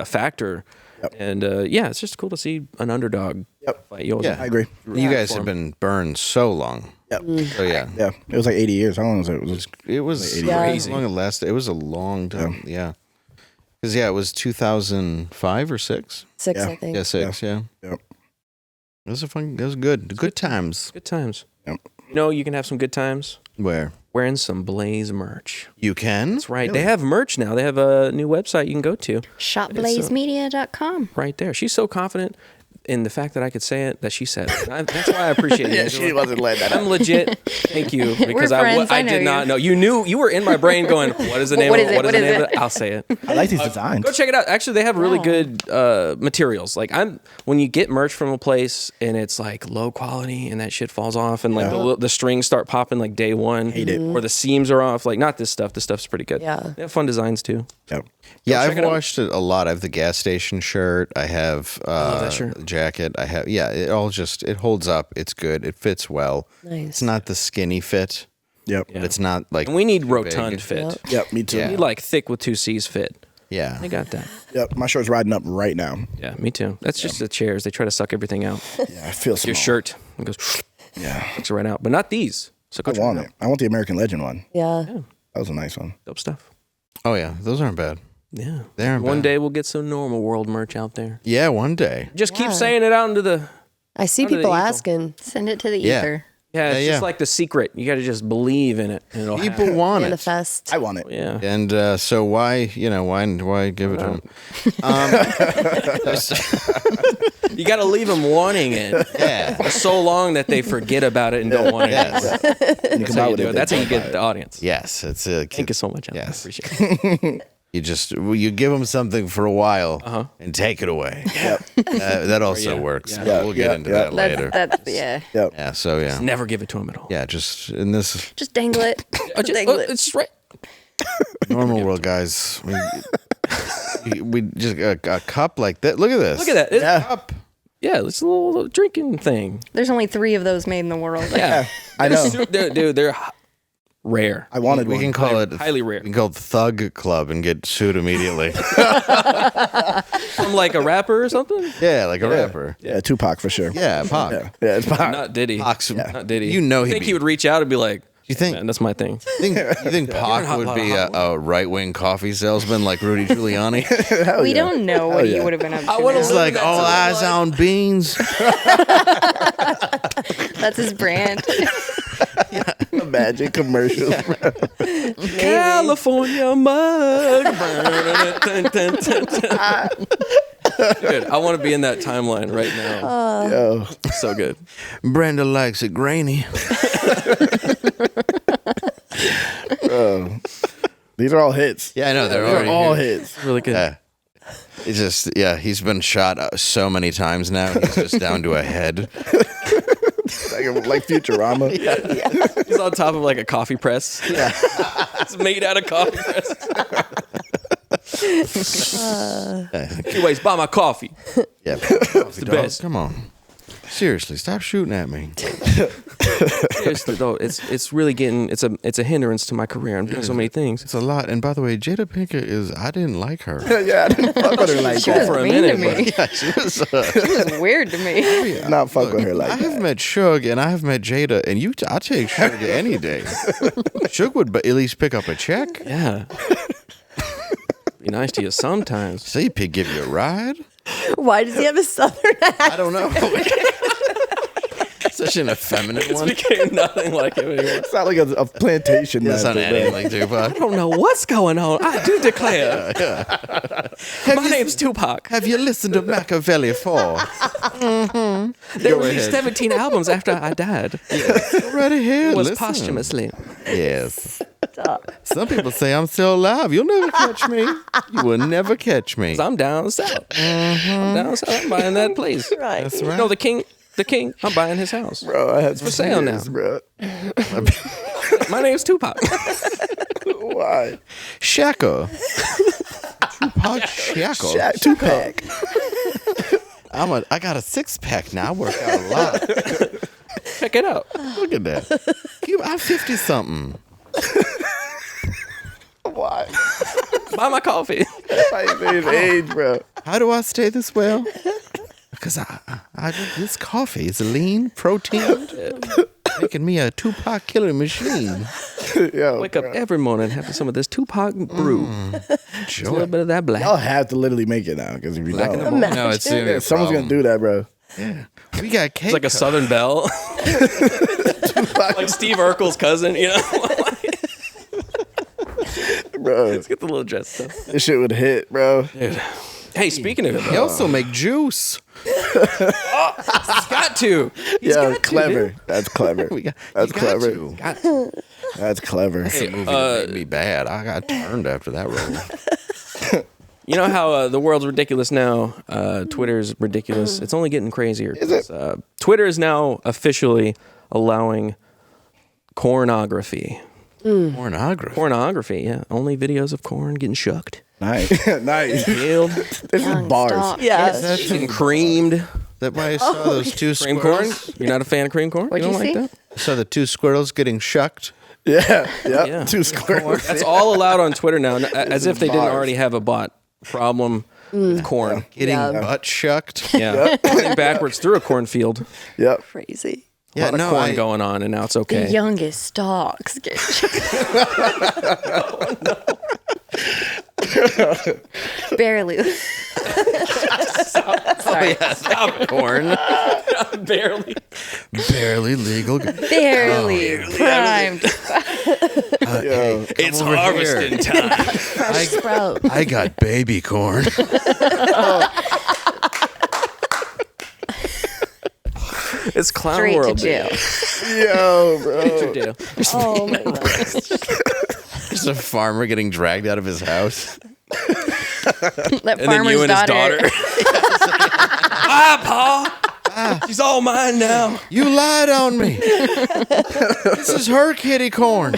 factor. Yep. And it's just cool to see an underdog fight. You always- Yeah. I agree. You guys have been burned so long. Yep. So yeah, Yeah, it was like 80 years. How long was it? It was it was Like 80 crazy. Long it lasted. It was a long time. Yeah. Because it was 2005 or six. 6, Yeah. I think. Yeah, six. Yeah. Yep. It was It was good. Good times. Good times. Yep. You know, you can have some good times Where wearing some Blaze merch. you can. That's right. They have merch now. They have a new website you can go to ShopBlazeMedia.com. right there. She's so confident in the fact that I could say it that she said it. That's why I appreciate it. Yeah, she wasn't letting that I'm legit. Thank you because friends. I I know did you. not know. You were in my brain going, what is the name What of is it? it? What is What the is name of it? it? I'll say it. I like these designs. Go check it out. Actually, they have really good materials. Like when you get merch from a place and it's like low quality and that shit falls off and like the strings start popping like day one, Hate it. or the seams are off. Like not this stuff. This stuff's pretty good. Yeah. They have fun designs too. Yep. Yeah, check I've it out. watched it a lot. I have the gas station shirt. I have that shirt. jacket. I have it holds up. It's good. It fits well. Nice. It's not the skinny fit. Yep. But it's not like And we need too rotund big. fit. Yep. Me too. Yeah. We need like thick with 2 C's fit. Yeah. They got that. Yep. My shirt's riding up right now. Yeah, me too. That's just the chairs. They try to suck everything out. Yeah, I feel small. Your shirt it goes Yeah. sucks it right out, but not these. So go I check want it out. it. I want the American Legend one. Yeah. That was a nice one. Dope stuff. Oh yeah, those aren't bad. Yeah. They aren't One bad. day we'll get some normal world merch out there. Yeah, one day. Just keep Yeah. saying it out into the. I see Under the people eagle. asking. Send it to the Yeah. ether. Yeah, it's Yeah, just yeah. like the secret. You got to just believe in it, and it'll People happen. want it. Manifest. I want it. Yeah. And so why give it to them? You got to leave them wanting it. Yeah. For so long that they forget about it and don't want it. Yes. And you That's come how out you with do it. it. That's how you they get the audience. Yes, it's Thank you so much. Alan. Yes. I appreciate it. you give them something for a while and take it away. Yep. That also Yeah. works. Yeah. We'll get into that later. That's yeah. Yep. Yeah. So yeah. Never give it to them at all. Yeah. Just in this Just dangle it. Just dangle it. It's right. normal world, guys. We just a cup like that. Look at this. Look at that. It's, Yeah. Cup. Yeah, it's a little drinking thing. There's only 3 of those made in the world. Yeah. I know. They're rare. I wanted We one. can call it Highly rare. We can call it Thug Club and get sued immediately. From like a rapper or something? Yeah, like a rapper. Yeah, Tupac for sure. Yeah, Pac. Yeah, it's Pac. Not Diddy. Pac's, Not Diddy. You know I think he would reach out and be like, You think? man, that's my thing. You think Pac would be a right-wing coffee salesman like Rudy Giuliani? We don't know what he yeah. would have been up to. It's now. like all eyes on beans. That's his brand. Imagine commercials. California mug. Dude, I want to be in that timeline right now. Yo. So good. Brenda likes it grainy. These are all hits. Yeah, I know they're They're already all here. hits. Really good. Yeah. It's just he's been shot so many times now. He's just down to a head. Like Futurama. He's on top of like a coffee press. Yeah. It's made out of coffee press. Anyways, buy my coffee. Yeah, it's the best. Come on, seriously, stop shooting at me. Seriously though, it's really getting it's a hindrance to my career. I'm doing so many things. It's a lot. And by the way, Jada Pinkett I didn't like her. Yeah, I didn't fuck with her like She was that. For a mean minute, to me. Yeah, she was. She was weird to me. Not fuck with her I like have that. met Suge and I have met Jada, and I take Suge any day. Suge would at least pick up a check. Yeah. Be nice to you sometimes. See, he'd give you a ride. Why does he have a southern accent? I don't know. Such an effeminate one. It became nothing like it anymore. It's not like a plantation. It's not master, anything man. like Tupac. I don't know what's going on. I do declare. My name's Tupac. Have you listened to Machiavelli 4? They released 17 albums after I died. Go right ahead. It was listen. posthumously. Yes. Some people say I'm still alive. You'll never catch me. You will never catch me. 'Cause I'm down south. I'm down south. I'm buying that place. Right. That's right. No, the king. I'm buying his house. Bro, I had For sale now. bro. My name's Tupac. Why? Shaka. Tupac Shaka. Tupac. I got a 6-pack now. I work out a lot. Check it out. Look at that. I'm 50-something. Why? Buy my coffee. Why you say his age, bro? How do I stay this well? Because I this coffee is lean, protein, making me a Tupac killing machine. Yo, Wake up every morning having some of this Tupac brew. Just a little bit of that black. Y'all have to literally make it now because if you Black in the don't, morning. No, it's serious. someone's gonna do that, bro. We got cake. It's like a Southern Belle. Like Steve Urkel's cousin, you know? Bro, Let's get the little dress stuff. this shit would hit, bro. Dude. Hey, speaking of it, They also make juice. got to. He's Yeah, got to, clever. dude. That's clever. That's You got clever. to. Got to. That's clever. That's a movie that made me bad. I got turned after that role. You know how the world's ridiculous now? Twitter's ridiculous. It's only getting crazier. Is it? Twitter is now officially allowing cornography. Pornography, yeah. Only videos of corn getting shucked. Nice. Nice. Killed. This is bars. Stop. Yes. Getting creamed. That why I saw those two Cream corn? squirrels. You're not a fan of cream corn? What'd you you don't see? like that? I saw the two squirrels getting shucked. Yeah. Yep. Yeah. 2 squirrels. That's all allowed on Twitter now, as if they didn't already have a bot problem with corn. Getting Yeah. butt shucked. Yeah. Running backwards through a cornfield. Yep. Crazy. A lot of corn going on, and now it's okay. The youngest stalks get barely. Sorry. Stop corn. Barely. Barely legal. Barely primed. Yo. It's over harvesting time. Fresh sprout. I got baby corn. It's clown Straight to world. jail. Yo, bro. To jail. Oh my god. There's a farmer getting dragged out of his house. That And then farmer's you and his daughter. daughter. Hi, Pa. She's all mine now. You lied on me. This is her kitty corn.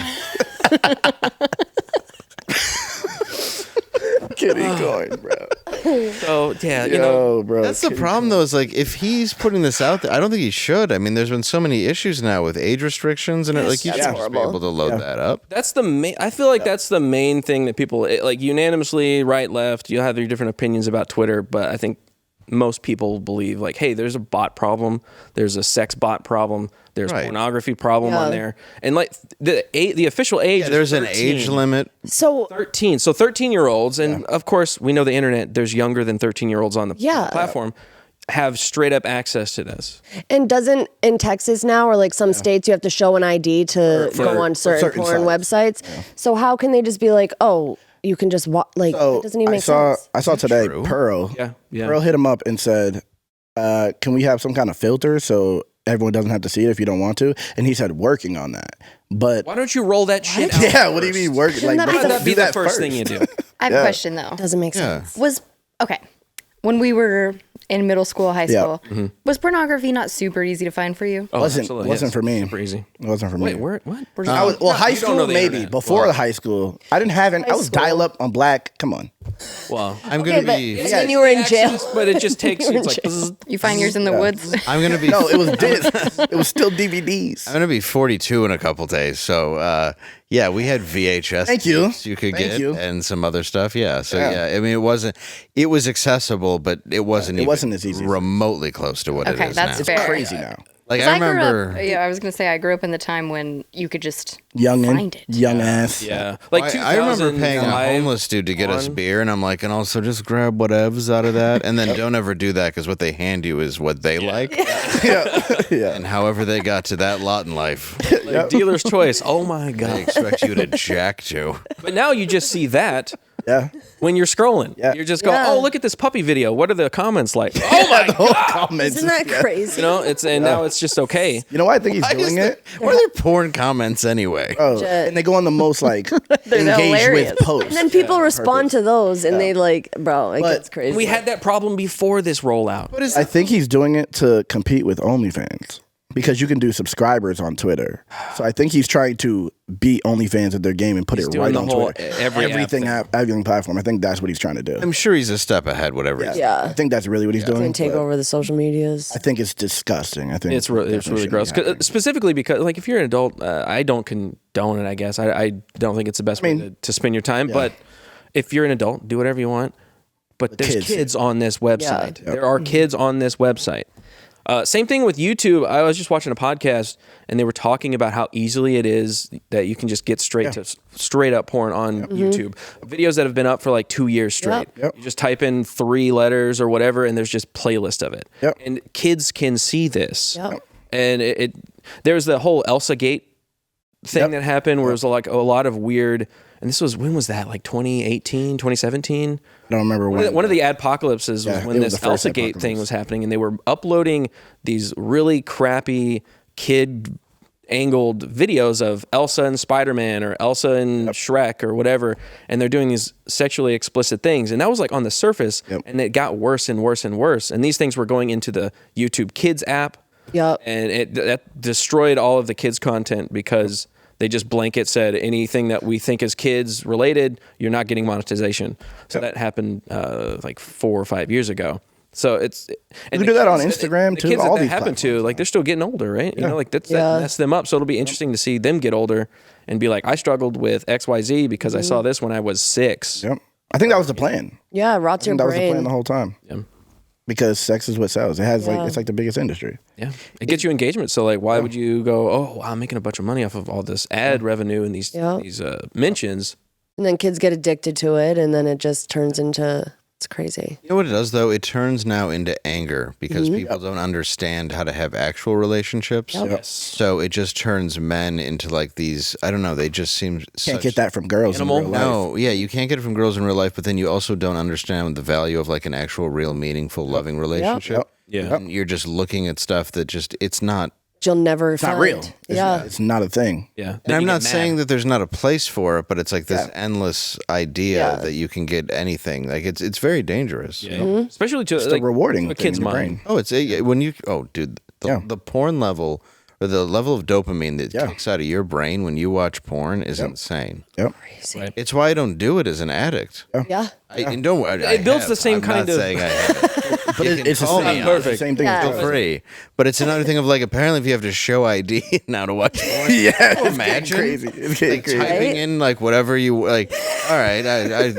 Kitty corn, bro. So, yeah, you know. Yo, bro. That's the problem, though, is like if he's putting this out there, I don't think he should. I mean, there's been so many issues now with age restrictions, and like you should just be able to load that up. That's the main. I feel like that's the main thing that people like unanimously, right, left. You have your different opinions about Twitter, but I think most people believe like, hey, there's a bot problem, there's a sex bot problem, there's pornography problem on there, and like the official age. There's is an age limit. So 13. So 13-year-olds, and of course we know the internet. There's younger than 13-year-olds on the platform. Have straight up access to this. And doesn't in Texas now or like some states you have to show an ID to go on certain porn websites. So how can they just be like, oh, you can just like it doesn't even make sense. I saw today Pearl. Yeah. Pearl hit him up and said, "Can we have some kind of filter so everyone doesn't have to see it if you don't want to?" And he said, "Working on that." But why don't you roll that shit out? Yeah, what do you mean working? Shouldn't Like, that be the first thing you do? I have a question though. Doesn't make sense. Okay. When we were in middle school, high school, Mm-hmm. was pornography not super easy to find for you? Oh, wasn't absolutely. for me. Super easy. It wasn't for me. Wait, what? I was, high You don't school know the maybe. internet. Before the high school, I didn't have any. I was school. dial up on black. Come on. Well, I'm Okay, gonna but be. then you were in jail. but it just takes you. It's like You find yours in the woods? I'm gonna be. No, it was discs. It was still DVDs. I'm gonna be 42 in a couple days. So yeah, we had VHS. Thank you. tapes you could Thank get you. and some other stuff. Yeah. So Yeah. yeah, I mean, it was accessible, but it wasn't. It even wasn't as easy as- remotely close to what it Okay, is that's now. fair. Crazy now. Like I remember. I was gonna say I grew up in the time when you could just young ass. Yeah. Like I remember paying a homeless dude to get us beer, and I'm like, and also just grab whatevs out of that, and then don't ever do that because what they hand you is what they like. Yeah. And however they got to that lot in life. Like dealer's choice. Oh my God. They expect you to jack to. But now you just see that. Yeah. When you're scrolling, you're just going, oh, look at this puppy video. What are the comments like? Oh my God. Isn't that crazy? You know, now it's just okay. You know why I think he's doing it? Why are there porn comments anyway? Oh, and they go on the most like engaged with posts. And then people respond to those, and they like, bro, like that's crazy. We had that problem before this rollout. I think he's doing it to compete with OnlyFans. Because you can do subscribers on Twitter. So I think he's trying to beat OnlyFans at their game and put it right on Twitter. Everything platform. I think that's what he's trying to do. I'm sure he's a step ahead, whatever he's doing. Yeah. I think that's really what he's doing. And take over the social medias. I think it's disgusting. I think it's really gross. Specifically because, like, if you're an adult, I don't condone it, I guess. I don't think it's the best way to spend your time. But if you're an adult, do whatever you want. But there's kids on this website. Yeah. There are kids on this website. Same thing with YouTube. I was just watching a podcast, and they were talking about how easily it is that you can just get straight up porn on YouTube. Videos that have been up for like 2 years straight. You just type in 3 letters or whatever, and there's just playlist of it. And kids can see this. And there's the whole Elsa Gate thing that happened where it was like a lot of weird. And this was, when was that? Like 2018, 2017? I don't remember when. One of the adpocalypses was when this Elsa Gate thing was happening, and they were uploading these really crappy kid-angled videos of Elsa and Spider-Man or Elsa and Shrek or whatever, and they're doing these sexually explicit things. And that was like on the surface, and it got worse and worse and worse. And these things were going into the YouTube Kids app, and that destroyed all of the kids' content because they just blanket said anything that we think is kids related, you're not getting monetization. So that happened like 4 or 5 years ago. So it's you can do that on Instagram too. The kids all that these happened to, like, they're still getting older, right? You know, like that messed them up. So it'll be interesting to see them get older and be like, I struggled with XYZ because I saw this when I was 6. I think that was the plan. Yeah, rots your brain. That was the plan the whole time. Because sex is what sells. It has it's like the biggest industry. Yeah, it gets you engagement. So like, why would you go? Oh, I'm making a bunch of money off of all this ad revenue and these mentions. And then kids get addicted to it, and then it just turns into. It's crazy. You know what it does, though? It turns now into anger because people don't understand how to have actual relationships. So it just turns men into like these, I don't know, they just seem Can't get that from girls in real life. No, you can't get it from girls in real life, but then you also don't understand the value of like an actual, real, meaningful, loving relationship. And you're just looking at stuff that just, it's not. You'll never find. Not real. It's not a thing. And I'm not saying that there's not a place for it, but it's like this endless idea that you can get anything. Like it's very dangerous. Especially to it's like, a rewarding a kid's mind. Oh, it's when you dude, the porn level or the level of dopamine that kicks out of your brain when you watch porn is insane. Crazy. It's why I don't do it as an addict. It builds the same kind of. Saying I have. But it's the same thing. It's still free. But it's another thing of like, apparently if you have to show ID now to watch porn. Imagine. Crazy. It's getting crazy. Typing in like whatever you like, all right,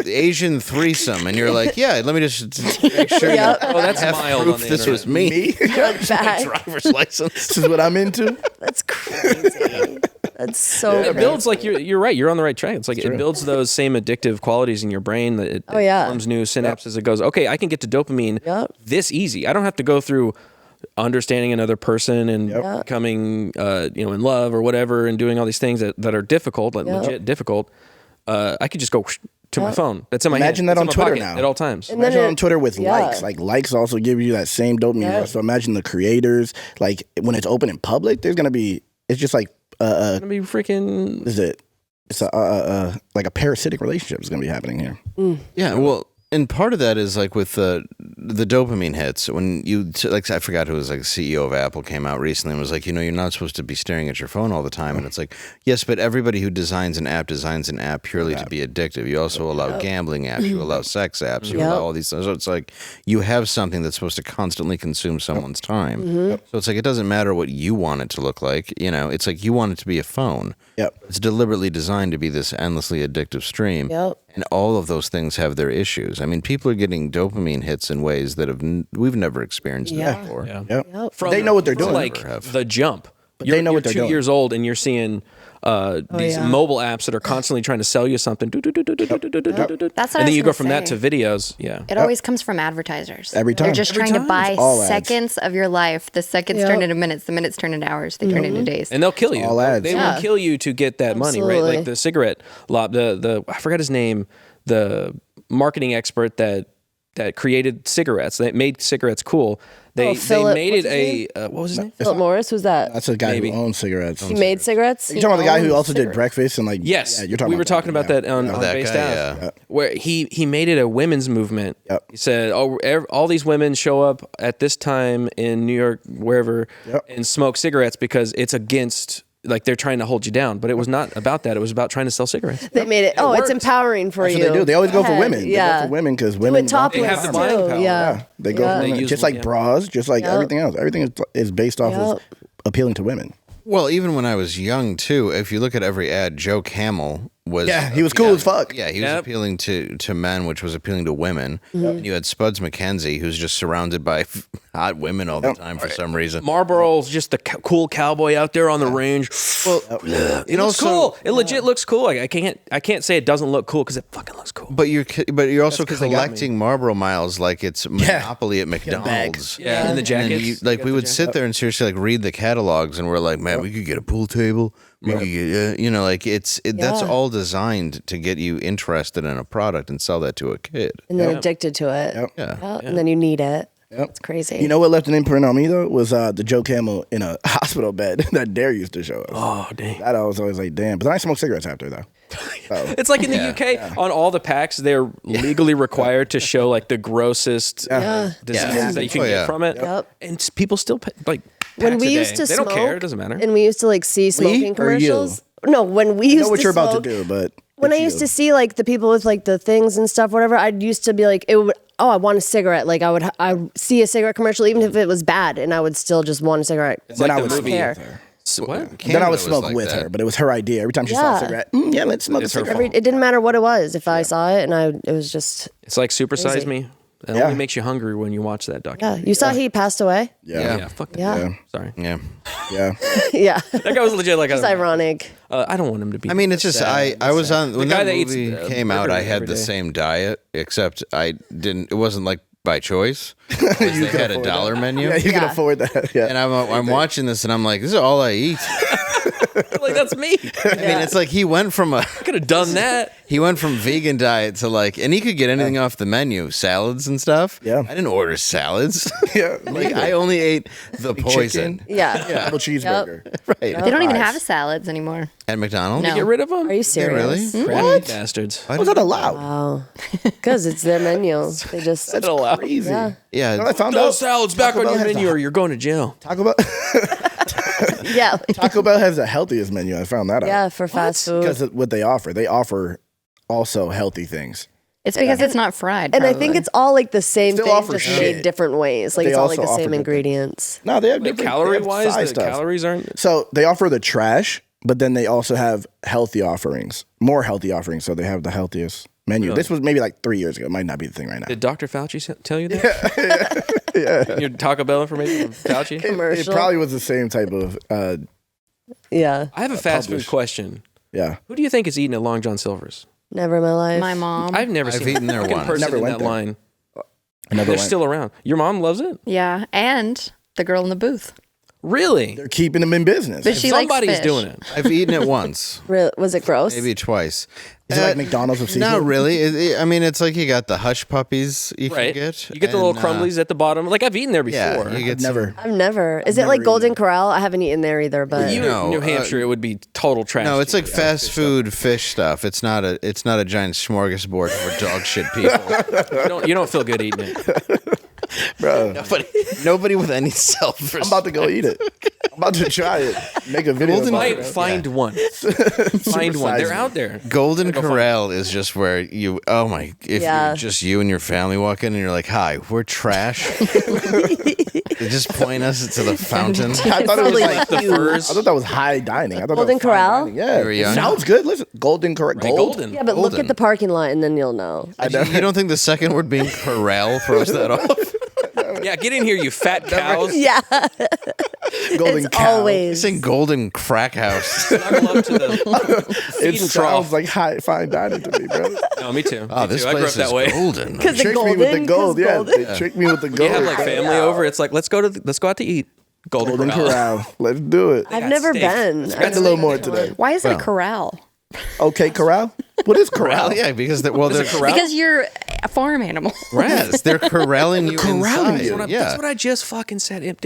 Asian threesome. And you're like, let me just make sure you that's have mild proof this was me. My driver's license. This is what I'm into. That's crazy. That's so It builds like you're right. You're on the right track. It's like it builds those same addictive qualities in your brain that it forms new synapses. It goes, okay, I can get to dopamine this easy. I don't have to go through understanding another person and becoming in love or whatever and doing all these things that are difficult, like legit difficult. I could just go to my phone. That's in my Imagine hand. that on Twitter now at all times. Imagine on Twitter with likes. Like likes also give you that same dopamine. So imagine the creators. Like when it's open in public, there's gonna be. It's just like. It's gonna be freaking. Is it? It's a like a parasitic relationship is gonna be happening here. Yeah, well, and part of that is like with the dopamine hits when you like I forgot who was like the CEO of Apple came out recently and was like, you're not supposed to be staring at your phone all the time, and it's like, yes, but everybody who designs an app purely to be addictive. You also allow gambling apps, you allow sex apps, you allow all these things. So it's like you have something that's supposed to constantly consume someone's time. So it's like it doesn't matter what you want it to look like. It's like you want it to be a phone. It's deliberately designed to be this endlessly addictive stream. And all of those things have their issues. I mean, people are getting dopamine hits in ways that we've never experienced before. Yeah. Yep. They know what they're doing. Like The Jump. But they know what they're doing. 2 years old and you're seeing these mobile apps that are constantly trying to sell you something. That's what and then you go from that to videos. Yeah. It always comes from advertisers. Every time. They're just trying to buy All seconds of your life. The seconds turn into minutes. The minutes turn into hours. They turn into days. And they'll kill you. All ads. They will kill you to get that money, right? Like the cigarette lob. I forgot his name. The marketing expert that created cigarettes. That made cigarettes cool. They made it what was his name? Philip Morris, who's that? That's a guy who owns cigarettes. He made cigarettes? You're talking about the guy who also did breakfast and Yes. Yeah, you're talking we were talking about that on Based Out, where he made it a women's movement. Yep. He said, all these women show up at this time in New York, wherever, and smoke cigarettes because it's against... Like they're trying to hold you down, but it was not about that. It was about trying to sell cigarettes. They made it. It's empowering for you. That's what they do. They always go for women. Yeah, they go for women because women. They have the buying power. Yeah, they go for women. Just like bras, just like everything else. Everything is based off of appealing to women. Well, even when I was young too, if you look at every ad, Joe Camel was he was cool as fuck. Yeah, he was appealing to men, which was appealing to women. And you had Spuds MacKenzie, who's just surrounded by hot women all the time for some reason. Marlboro's just the cool cowboy out there on the range. Well, it looks cool. It legit looks cool. Like, I can't say it doesn't look cool because it fucking looks cool. But you're also collecting Marlboro miles like it's Monopoly at McDonald's. Yeah, and the jackets. We would sit there and seriously read the catalogs, and we're like, man, we could get a pool table. We could get, that's all designed to get you interested in a product and sell that to a kid. And then addicted to it. And then you need it. It's crazy. You know what left an imprint on me though was the Joe Camel in a hospital bed that Dare used to show us. Oh dang! That I was always like, damn. But then I smoked cigarettes after though. So. It's like in the UK on all the packs, they're legally required to show like the grossest diseases that you can get from it, and people still when we used to they smoke, don't care. It doesn't matter. And we used to see smoking commercials. No, when we used to know what you're smoke, about to do, but when I used to see the people with the things and stuff, whatever, I used to be like, I want a cigarette. Like I see a cigarette commercial, even if it was bad, and I would still just want a cigarette. It's like I the movie. care. What? Then I would smoke with her, but it was her idea. Every time she saw a cigarette, let's smoke a cigarette. It didn't matter what it was. If I saw it, and it was just. It's like Super Size Me. It only makes you hungry when you watch that documentary. Yeah, you saw he passed away. Yeah. Fuck that. Yeah. Sorry. Yeah. Yeah. That guy was legit like. It's ironic. I don't want him to be. I mean, it's just I was on when that movie eats, came out. I had the same diet, except I didn't. It wasn't like by choice. They had a dollar menu. Yeah, you can afford that. Yeah. And I'm watching this, and I'm like, this is all I eat. Like that's me. I mean, it's like he went from I could have done that. He went from vegan diet to and he could get anything off the menu, salads and stuff. Yeah, I didn't order salads. Yeah, I only ate the poison. Chicken. Yeah, cheeseburger. Yep. Right. They don't even have salads anymore at McDonald's. No. They get rid of them? Are you serious? Really? What? Bastards. Why was that allowed? Wow, because it's their menu. They just that's allowed. Crazy. Yeah. You know, I found no out salads back on your menu, or you're going to jail. Taco Bell. Yeah. Taco Bell has the healthiest menu. I found that out. Yeah, for fast food. Because what they offer also healthy things. It's because it's not fried. And I think it's all the same Still thing, offer just shit. made different ways. Like They it's all also the offer same good ingredients. No, they have different Calorie-wise, the stuff. calories aren't. So they offer the trash, but then they also have healthy offerings, more healthy offerings. So they have the healthiest menu. Really? This was maybe 3 years ago. It might not be the thing right now. Did Dr. Fauci tell you that? Yeah. Your Taco Bell information from Fauci? It probably was the same type of. Yeah. I have a fast food question. Yeah. Who do you think is eating at Long John Silver's? Never in my life. My mom. I've eaten there once. Person Never in went that there. line. Never They're went. still around. Your mom loves it? Yeah, and the girl in the booth. Really? They're keeping them in business. But she likes Somebody's fish. doing it. I've eaten it once, Really? Was it gross? maybe twice. Is it like McDonald's of seafood? Not really. I mean, it's like you got the hush puppies you Right. can get. You get the little crumblies at the bottom. Like I've eaten there before. Yeah, you get Never. I've never. Is it like Golden Corral? I haven't eaten there either, but You No, in New Hampshire, it would be total trash. No, it's to like eat. fast food fish stuff. It's not a giant smorgasbord for dog shit people. You don't feel good eating it. Bro, Nobody with any self-respect. I'm about to go eat it. I'm about to try it. Make a video. Find one. Find one. They're out there. Golden Corral is just where you. Oh my! If just you and your family walk in and you're like, "Hi, we're trash." They just point us to the fountain. I thought it was like the furs. I thought that was high dining. I thought Golden Corral. Yeah, sounds good. Listen, Golden Corral. Golden. Yeah, but look at the parking lot and then you'll know. You don't think the second word being corral throws that off? Yeah, get in here, you fat cows. Yeah. Golden it's cow. always saying golden crack house. It sounds like fine dining to me, bro. No, me too. Oh, this place is golden. They tricked me with the gold. Yeah, they tricked me with the gold. You have like family over. It's like let's go out to eat. Golden Corral. Let's do it. I've never been. Spend a little more today. Why is it a corral? Okay, corral. What is corral? Yeah, because they're corral? Because you're a farm animal. Yes, they're corralling you inside. That's what I just fucking said.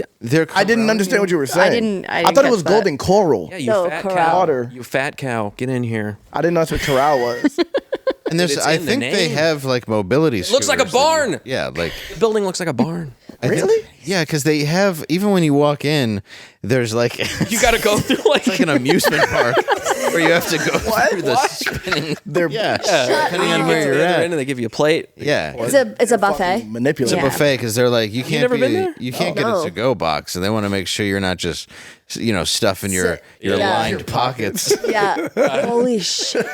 I didn't understand what you were saying. I thought it was golden coral. Yeah, you fat cow. You fat cow. Get in here. I didn't know that's what corral was. And I think they have like mobility. It looks like a barn. The building looks like a barn. Really? Yeah, because they have, even when you walk in, there's like you got to go through like an amusement park where you have to go through the spinning. Depending on where you're at, and they give you a plate. Yeah, it's a buffet. Manipulate. It's a buffet because they're like you can't you can't get a to-go box, and they want to make sure you're not just stuffing your lined pockets. Yeah. Holy shit.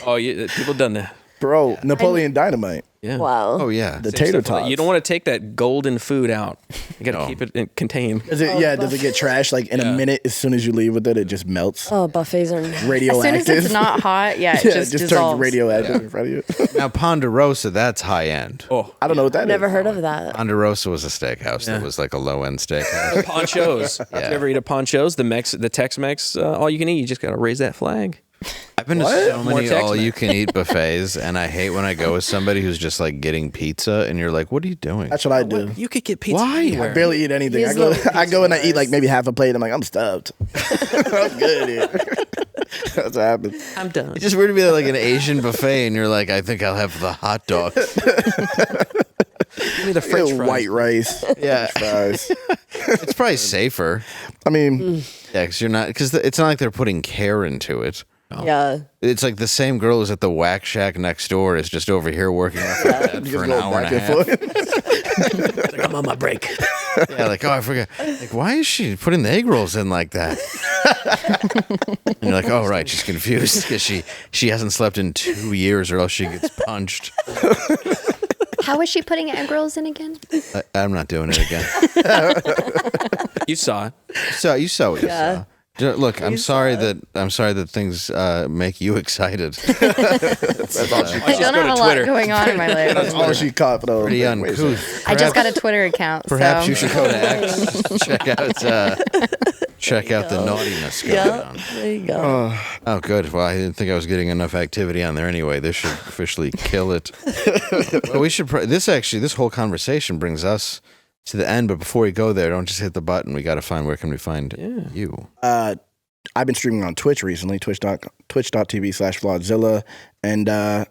Oh, people done that. Bro, Napoleon Dynamite. Yeah. Wow. Oh yeah. The tater tots. You don't want to take that golden food out. You got to keep it contained. Does it get trashed like in a minute? As soon as you leave with it, it just melts. Oh, buffets are radioactive. As soon as it's not hot, it just turns dissolves. radioactive in front of you. Now Ponderosa, that's high end. Oh, I don't know what that is. Never heard of that. Ponderosa was a steakhouse that was like a low end steakhouse. Ponchos. You ever eat a Ponchos? The Tex-Mex, all you can eat. You just got to raise that flag. I've been to so many all-you-can-eat buffets, and I hate when I go with somebody who's just like getting pizza, and you're like, "What are you doing?" That's what I do. You could get pizza. Why? Anywhere. I barely eat anything. I go and I eat like maybe half a plate. I'm like, I'm stuffed. I'm good here. That's what happens. I'm done. It's just weird to be like an Asian buffet, and you're like, "I think I'll have the hot dog." Give me the French fries. White rice. Yeah, fries. It's probably safer. I mean, because it's not like they're putting care into it. Oh. Yeah. It's like the same girl who's at the Whack Shack next door is just over here working off her bed for an hour and a half. Like, I'm on my break. Yeah, like, oh, I forgot. Like, why is she putting the egg rolls in like that? And you're like, oh, right, she's confused because she hasn't slept in 2 years or else she gets punched. How is she putting egg rolls in again? I'm not doing it again. You saw it. You saw what you saw. Look, I'm sorry that things make you excited. That's all she I don't have a lot going on in my life. That's all she caught. Pretty uncouth. I just got a Twitter account. Perhaps you should go to X. Check out the naughtiness going on. There you go. Oh, good. Well, I didn't think I was getting enough activity on there anyway. This should officially kill it. Well, we should. This whole conversation brings us to the end, but before we go there, don't just hit the button. We got to find where can we find you. I've been streaming on Twitch recently, twitch.tv/Flawdzilla, and that's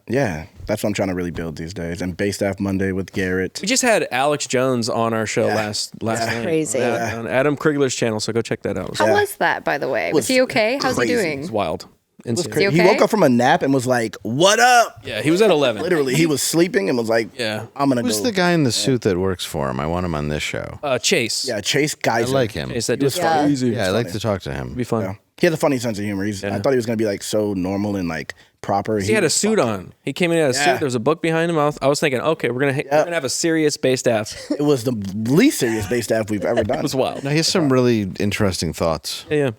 what I'm trying to really build these days. And BlazeTV Monday with Garrett. We just had Alex Jones on our show last night. Crazy. On Adam Krigler's channel, so go check that out. How was that, by the way? Was he okay? How's he doing? It's wild. Is he okay? He woke up from a nap and was like, "What up?" Yeah, he was at 11. Literally, he was sleeping and was like, I'm gonna go. Who's the guy in the suit that works for him? I want him on this show. Chase. Yeah, Chase Geyser. I like him. Chase, that dude's funny. Yeah, I like to talk to him. It'd be fun. Yeah. He has a funny sense of humor. I thought he was gonna be like so normal and like proper. He had a suit on. He came in a suit. There was a book behind him. I was thinking, okay, we're gonna have a serious BlazeTV. It was the least serious BlazeTV we've ever done. It was wild. No, he has some really interesting thoughts. Yeah.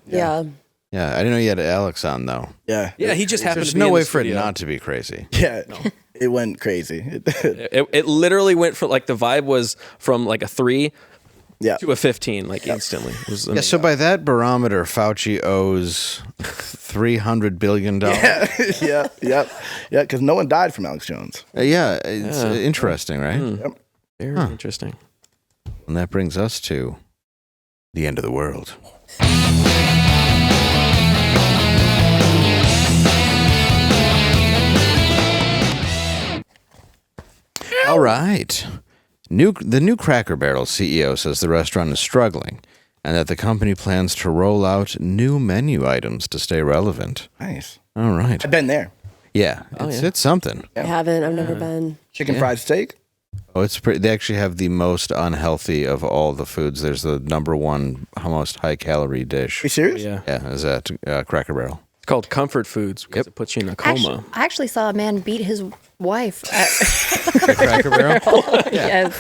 Yeah, I didn't know you had Alex on though. Yeah. Yeah, he just happened There's to be no in way the for it studio. not to be crazy. Yeah. No. It went crazy. It literally went from like the vibe was from like a 3 to a 15 like instantly. It was so by that barometer, Fauci owes $300 billion. Yeah, because no one died from Alex Jones. It's interesting, right? Yep. Very interesting. And that brings us to the end of the world. All right. The new Cracker Barrel CEO says the restaurant is struggling and that the company plans to roll out new menu items to stay relevant. Nice. All right. I've been there. Yeah, it's something. I haven't. I've never been. Chicken fried steak. Oh, it's pretty. They actually have the most unhealthy of all the foods. There's the number one most high calorie dish. Are you serious? Yeah. Yeah, is that Cracker Barrel? It's called comfort foods because it puts you in a coma. I actually saw a man beat his wife at Cracker Barrel? Yes.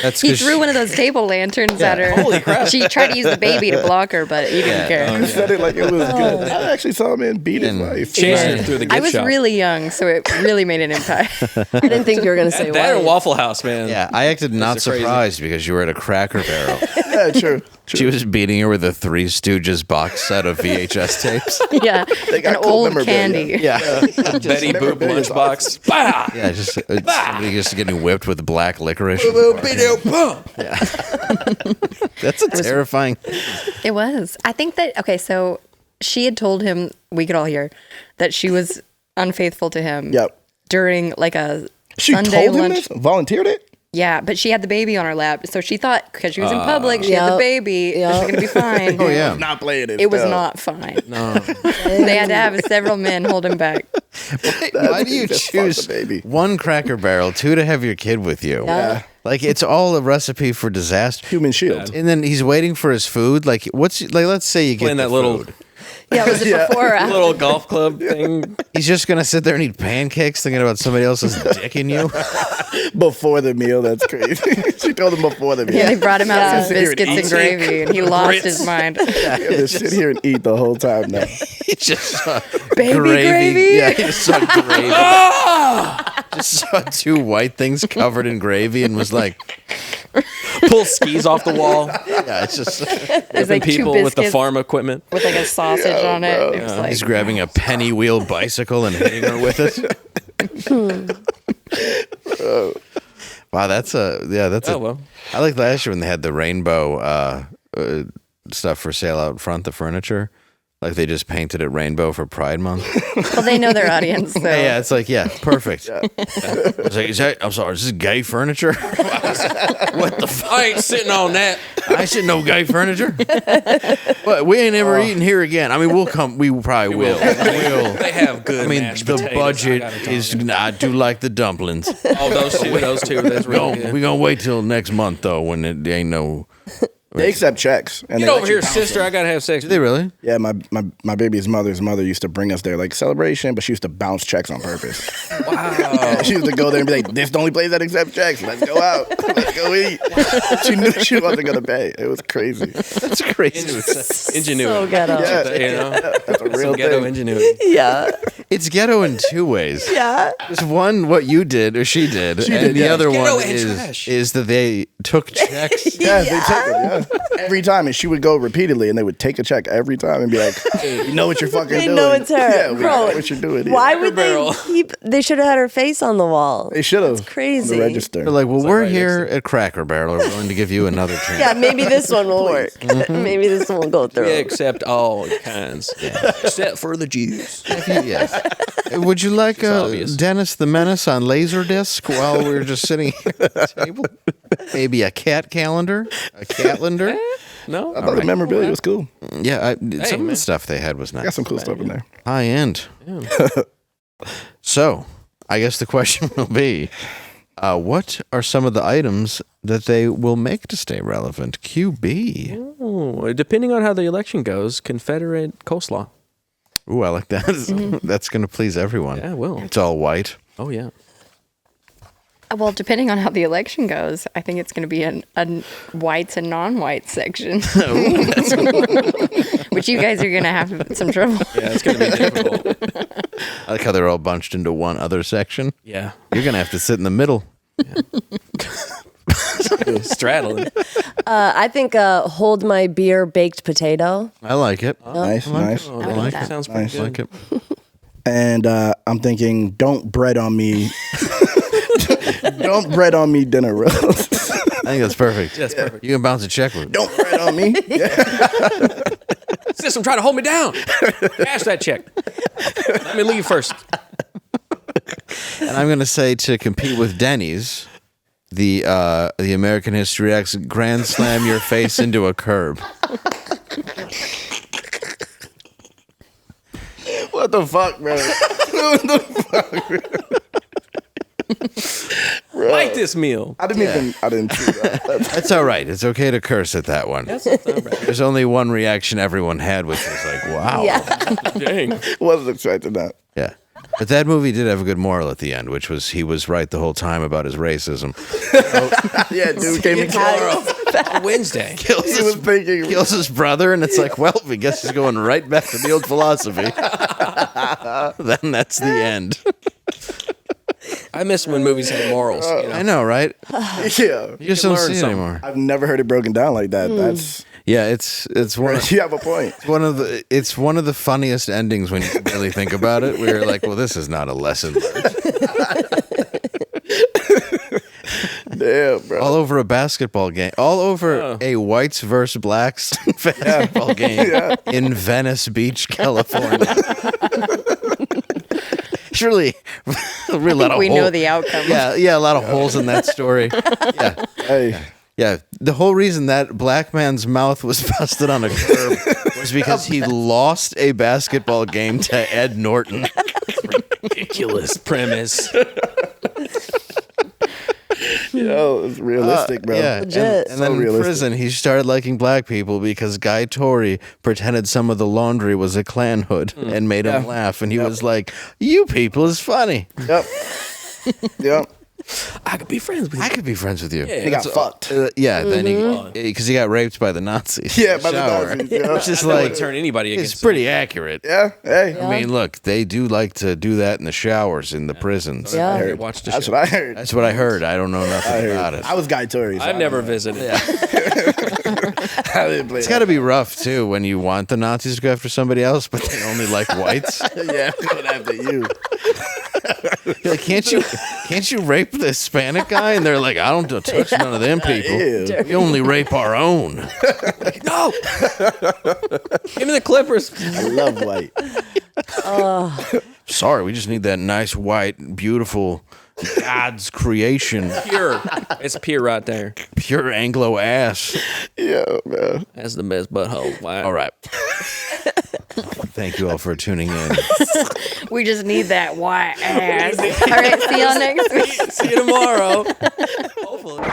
That's He 'cause threw one of those table lanterns at her. Holy crap. She tried to use the baby to block her, but he didn't care. You said it like it was good. I actually saw a man beat his wife. Chased her through the gift I was shop. really young, so it really made an impact. I didn't think you were gonna say That or wife. Waffle House, man. Yeah, I acted not That's crazy. surprised because you were at a Cracker Barrel. Yeah, true. She was beating her with a Three Stooges box set of VHS tapes. Yeah, got an cool old memorabilia. candy. Yeah, Betty Boop memorabilia is lunchbox. Bah! yeah, just somebody just getting whipped with black licorice. Yeah, that's a terrifying. It was. I think that, okay, so she had told him, we could all hear, that she was unfaithful to him Yep. during like a She Sunday told him lunch. this? Volunteered it? Yeah, but she had the baby on her lap, so she thought because she was in public, she had the Yep. baby, it was going to be fine. Oh yeah, Not playing it. It was no. not fine. No. They had to have several men hold him back. Why do you Just fuck choose the baby. one Cracker Barrel, two to have your kid with you? Yeah. Like it's all a recipe for disaster. Human shield. And then he's waiting for his food. Like what's like? Let's say you get Playing the that little food. Yeah, was it before or after? little golf club thing. He's just gonna sit there and eat pancakes, thinking about somebody else's dick in you. Before the meal, that's crazy. She told him before the meal. Yeah, they brought him out some Sit here and biscuits and eat. gravy, and he lost his mind. You have to sit here and eat the whole time now. He just saw Baby gravy? Yeah, he just saw gravy. Just saw two white things covered in gravy and was like, Pull skis off the wall. yeah, it's just. There's like two People with the biscuits farm equipment. with like a sausage on it. It was like, He's grabbing a penny wheel bicycle and hitting her with it. Wow, that's Oh, well. I like last year when they had the rainbow stuff for sale out front, the furniture. Like they just painted it rainbow for Pride Month. well, they know their audience. So. Yeah, it's like, yeah, perfect. I was like, I'm sorry, is this gay furniture? What the fuck? I ain't sitting on that. I should know gay furniture. But we ain't ever eating here again. I mean, we'll come. We probably will. We'll. They have good. I mean, mashed the potatoes, budget I gotta tell is. you. I do like the dumplings. Oh, those two. That's really good. We're gonna wait till next month though, when it ain't no. They accept checks. And Get they over let you here, bounce sister. them. I gotta have sex. Do they really? Yeah, my baby's mother's mother used to bring us there like celebration, but she used to bounce checks on purpose. Wow. She used to go there and be like, "This is the only place that accepts checks. Let's go out. Let's go eat." She knew she wasn't gonna pay. It was crazy. That's crazy. Ingenuity. So ghetto. Yeah. You know, That's a real some ghetto thing. ingenuity. Yeah. It's ghetto in two ways. Yeah. There's one what you did or she did, and did, the yeah. other Ghetto one and is trash. that they took checks. Yeah, they take it. Yeah, every time, and she would go repeatedly, and they would take a check every time and be like, "You know what you're fucking They doing? know it's her. Yeah, we Bro, know what you're doing. Here. Why would they Barrel. keep? They should have had her face on the wall. They should have. That's crazy. On the register. They're like, well, like we're right here at Cracker Barrel. We're willing to give you another chance. Yeah, maybe this one will work. Maybe this one will go through. We accept all kinds, except for the Jews. Yes. Would you like obvious. Dennis the Menace on Laserdisc while we're just sitting here at the table? Maybe a cat calendar? A catlender? No, I thought the memorabilia was cool. Yeah, some of man. the stuff they had was Got nice. some cool stuff in there. High end. So, I guess the question will be, what are some of the items that they will make to stay relevant? QB. Oh, depending on how the election goes, Confederate coleslaw. Ooh, I like that. That's going to please everyone. Yeah, it will. It's all white. Oh yeah. Well, depending on how the election goes, I think it's going to be a whites and non-whites section, which you guys are going to have some trouble. Yeah, it's gonna be difficult. I like how they're all bunched into one other section. Yeah, You're going to have to sit in the middle. straddling. I think hold my beer baked potato. I like it. Nice, nice. Oh, I like that. it. Sounds pretty Nice. I good. like it. And I'm thinking, don't bread on me. Don't bread on me dinner roast. I think that's perfect. That's perfect. You can bounce a check with it. Don't bread on me. System trying to hold me down. Cash that check. Let me leave first. And I'm going to say to compete with Denny's, the American History X Grand Slam your face into a curb. What the fuck, bro? What the fuck, bro? Like this meal. I didn't see that. That's all right. It's okay to curse at that one. There's only one reaction everyone had, which was like, wow. Dang. Wasn't expecting that. Yeah. But that movie did have a good moral at the end, which was he was right the whole time about his racism. Yeah, dude came in tomorrow. Wednesday. Kills his brother, and it's like, well, I guess he's going right back to the old philosophy. Then that's the end. I miss when movies had morals. You know? I know, right? Yeah. You just don't see it anymore. I've never heard it broken down like that. That's yeah, it's one. You have a point. It's one of the funniest endings when you really think about it. We're like, well, this is not a lesson learned. Damn, bro. All over a basketball game. All over a whites versus blacks basketball game in Venice Beach, California. Surely, a lot of we know the outcome. Yeah, a lot of holes in that story. Yeah. Hey. Yeah, the whole reason that black man's mouth was busted on a curb was because he lost a basketball game to Ed Norton. Ridiculous premise. It's realistic, bro. Yeah, Legit. and then in prison, he started liking black people because Guy Torrey pretended some of the laundry was a Klan hood and made him laugh. And he was like, you people is funny. Yep. Yep. I could be friends with you. I could be friends with you. He got fucked. Then because he got raped by the Nazis. Yeah, by the Nazis. Yeah. Which is That like would turn anybody against it's pretty accurate. Yeah. Hey. I mean, look, they do like to do that in the showers in the prisons. Yeah. That's what I heard. That's what I heard. I don't know nothing about it. I was Guy Torrey. So I've never visited. I didn't play It's got to be rough too when you want the Nazis to go after somebody else, but they only like whites. Yeah, going after you. You're like, can't you rape the Hispanic guy? And they're like, I don't touch none of them people. Ew. We only rape our own. No. Give me the Clippers. I love white. Sorry, we just need that nice white, beautiful God's creation, Pure. It's pure right there. pure Anglo ass. Yeah, man. That's the best butthole. Wow. All right. Thank you all for tuning in. We just need that white ass. All right, see y'all next week. See you tomorrow. Hopefully.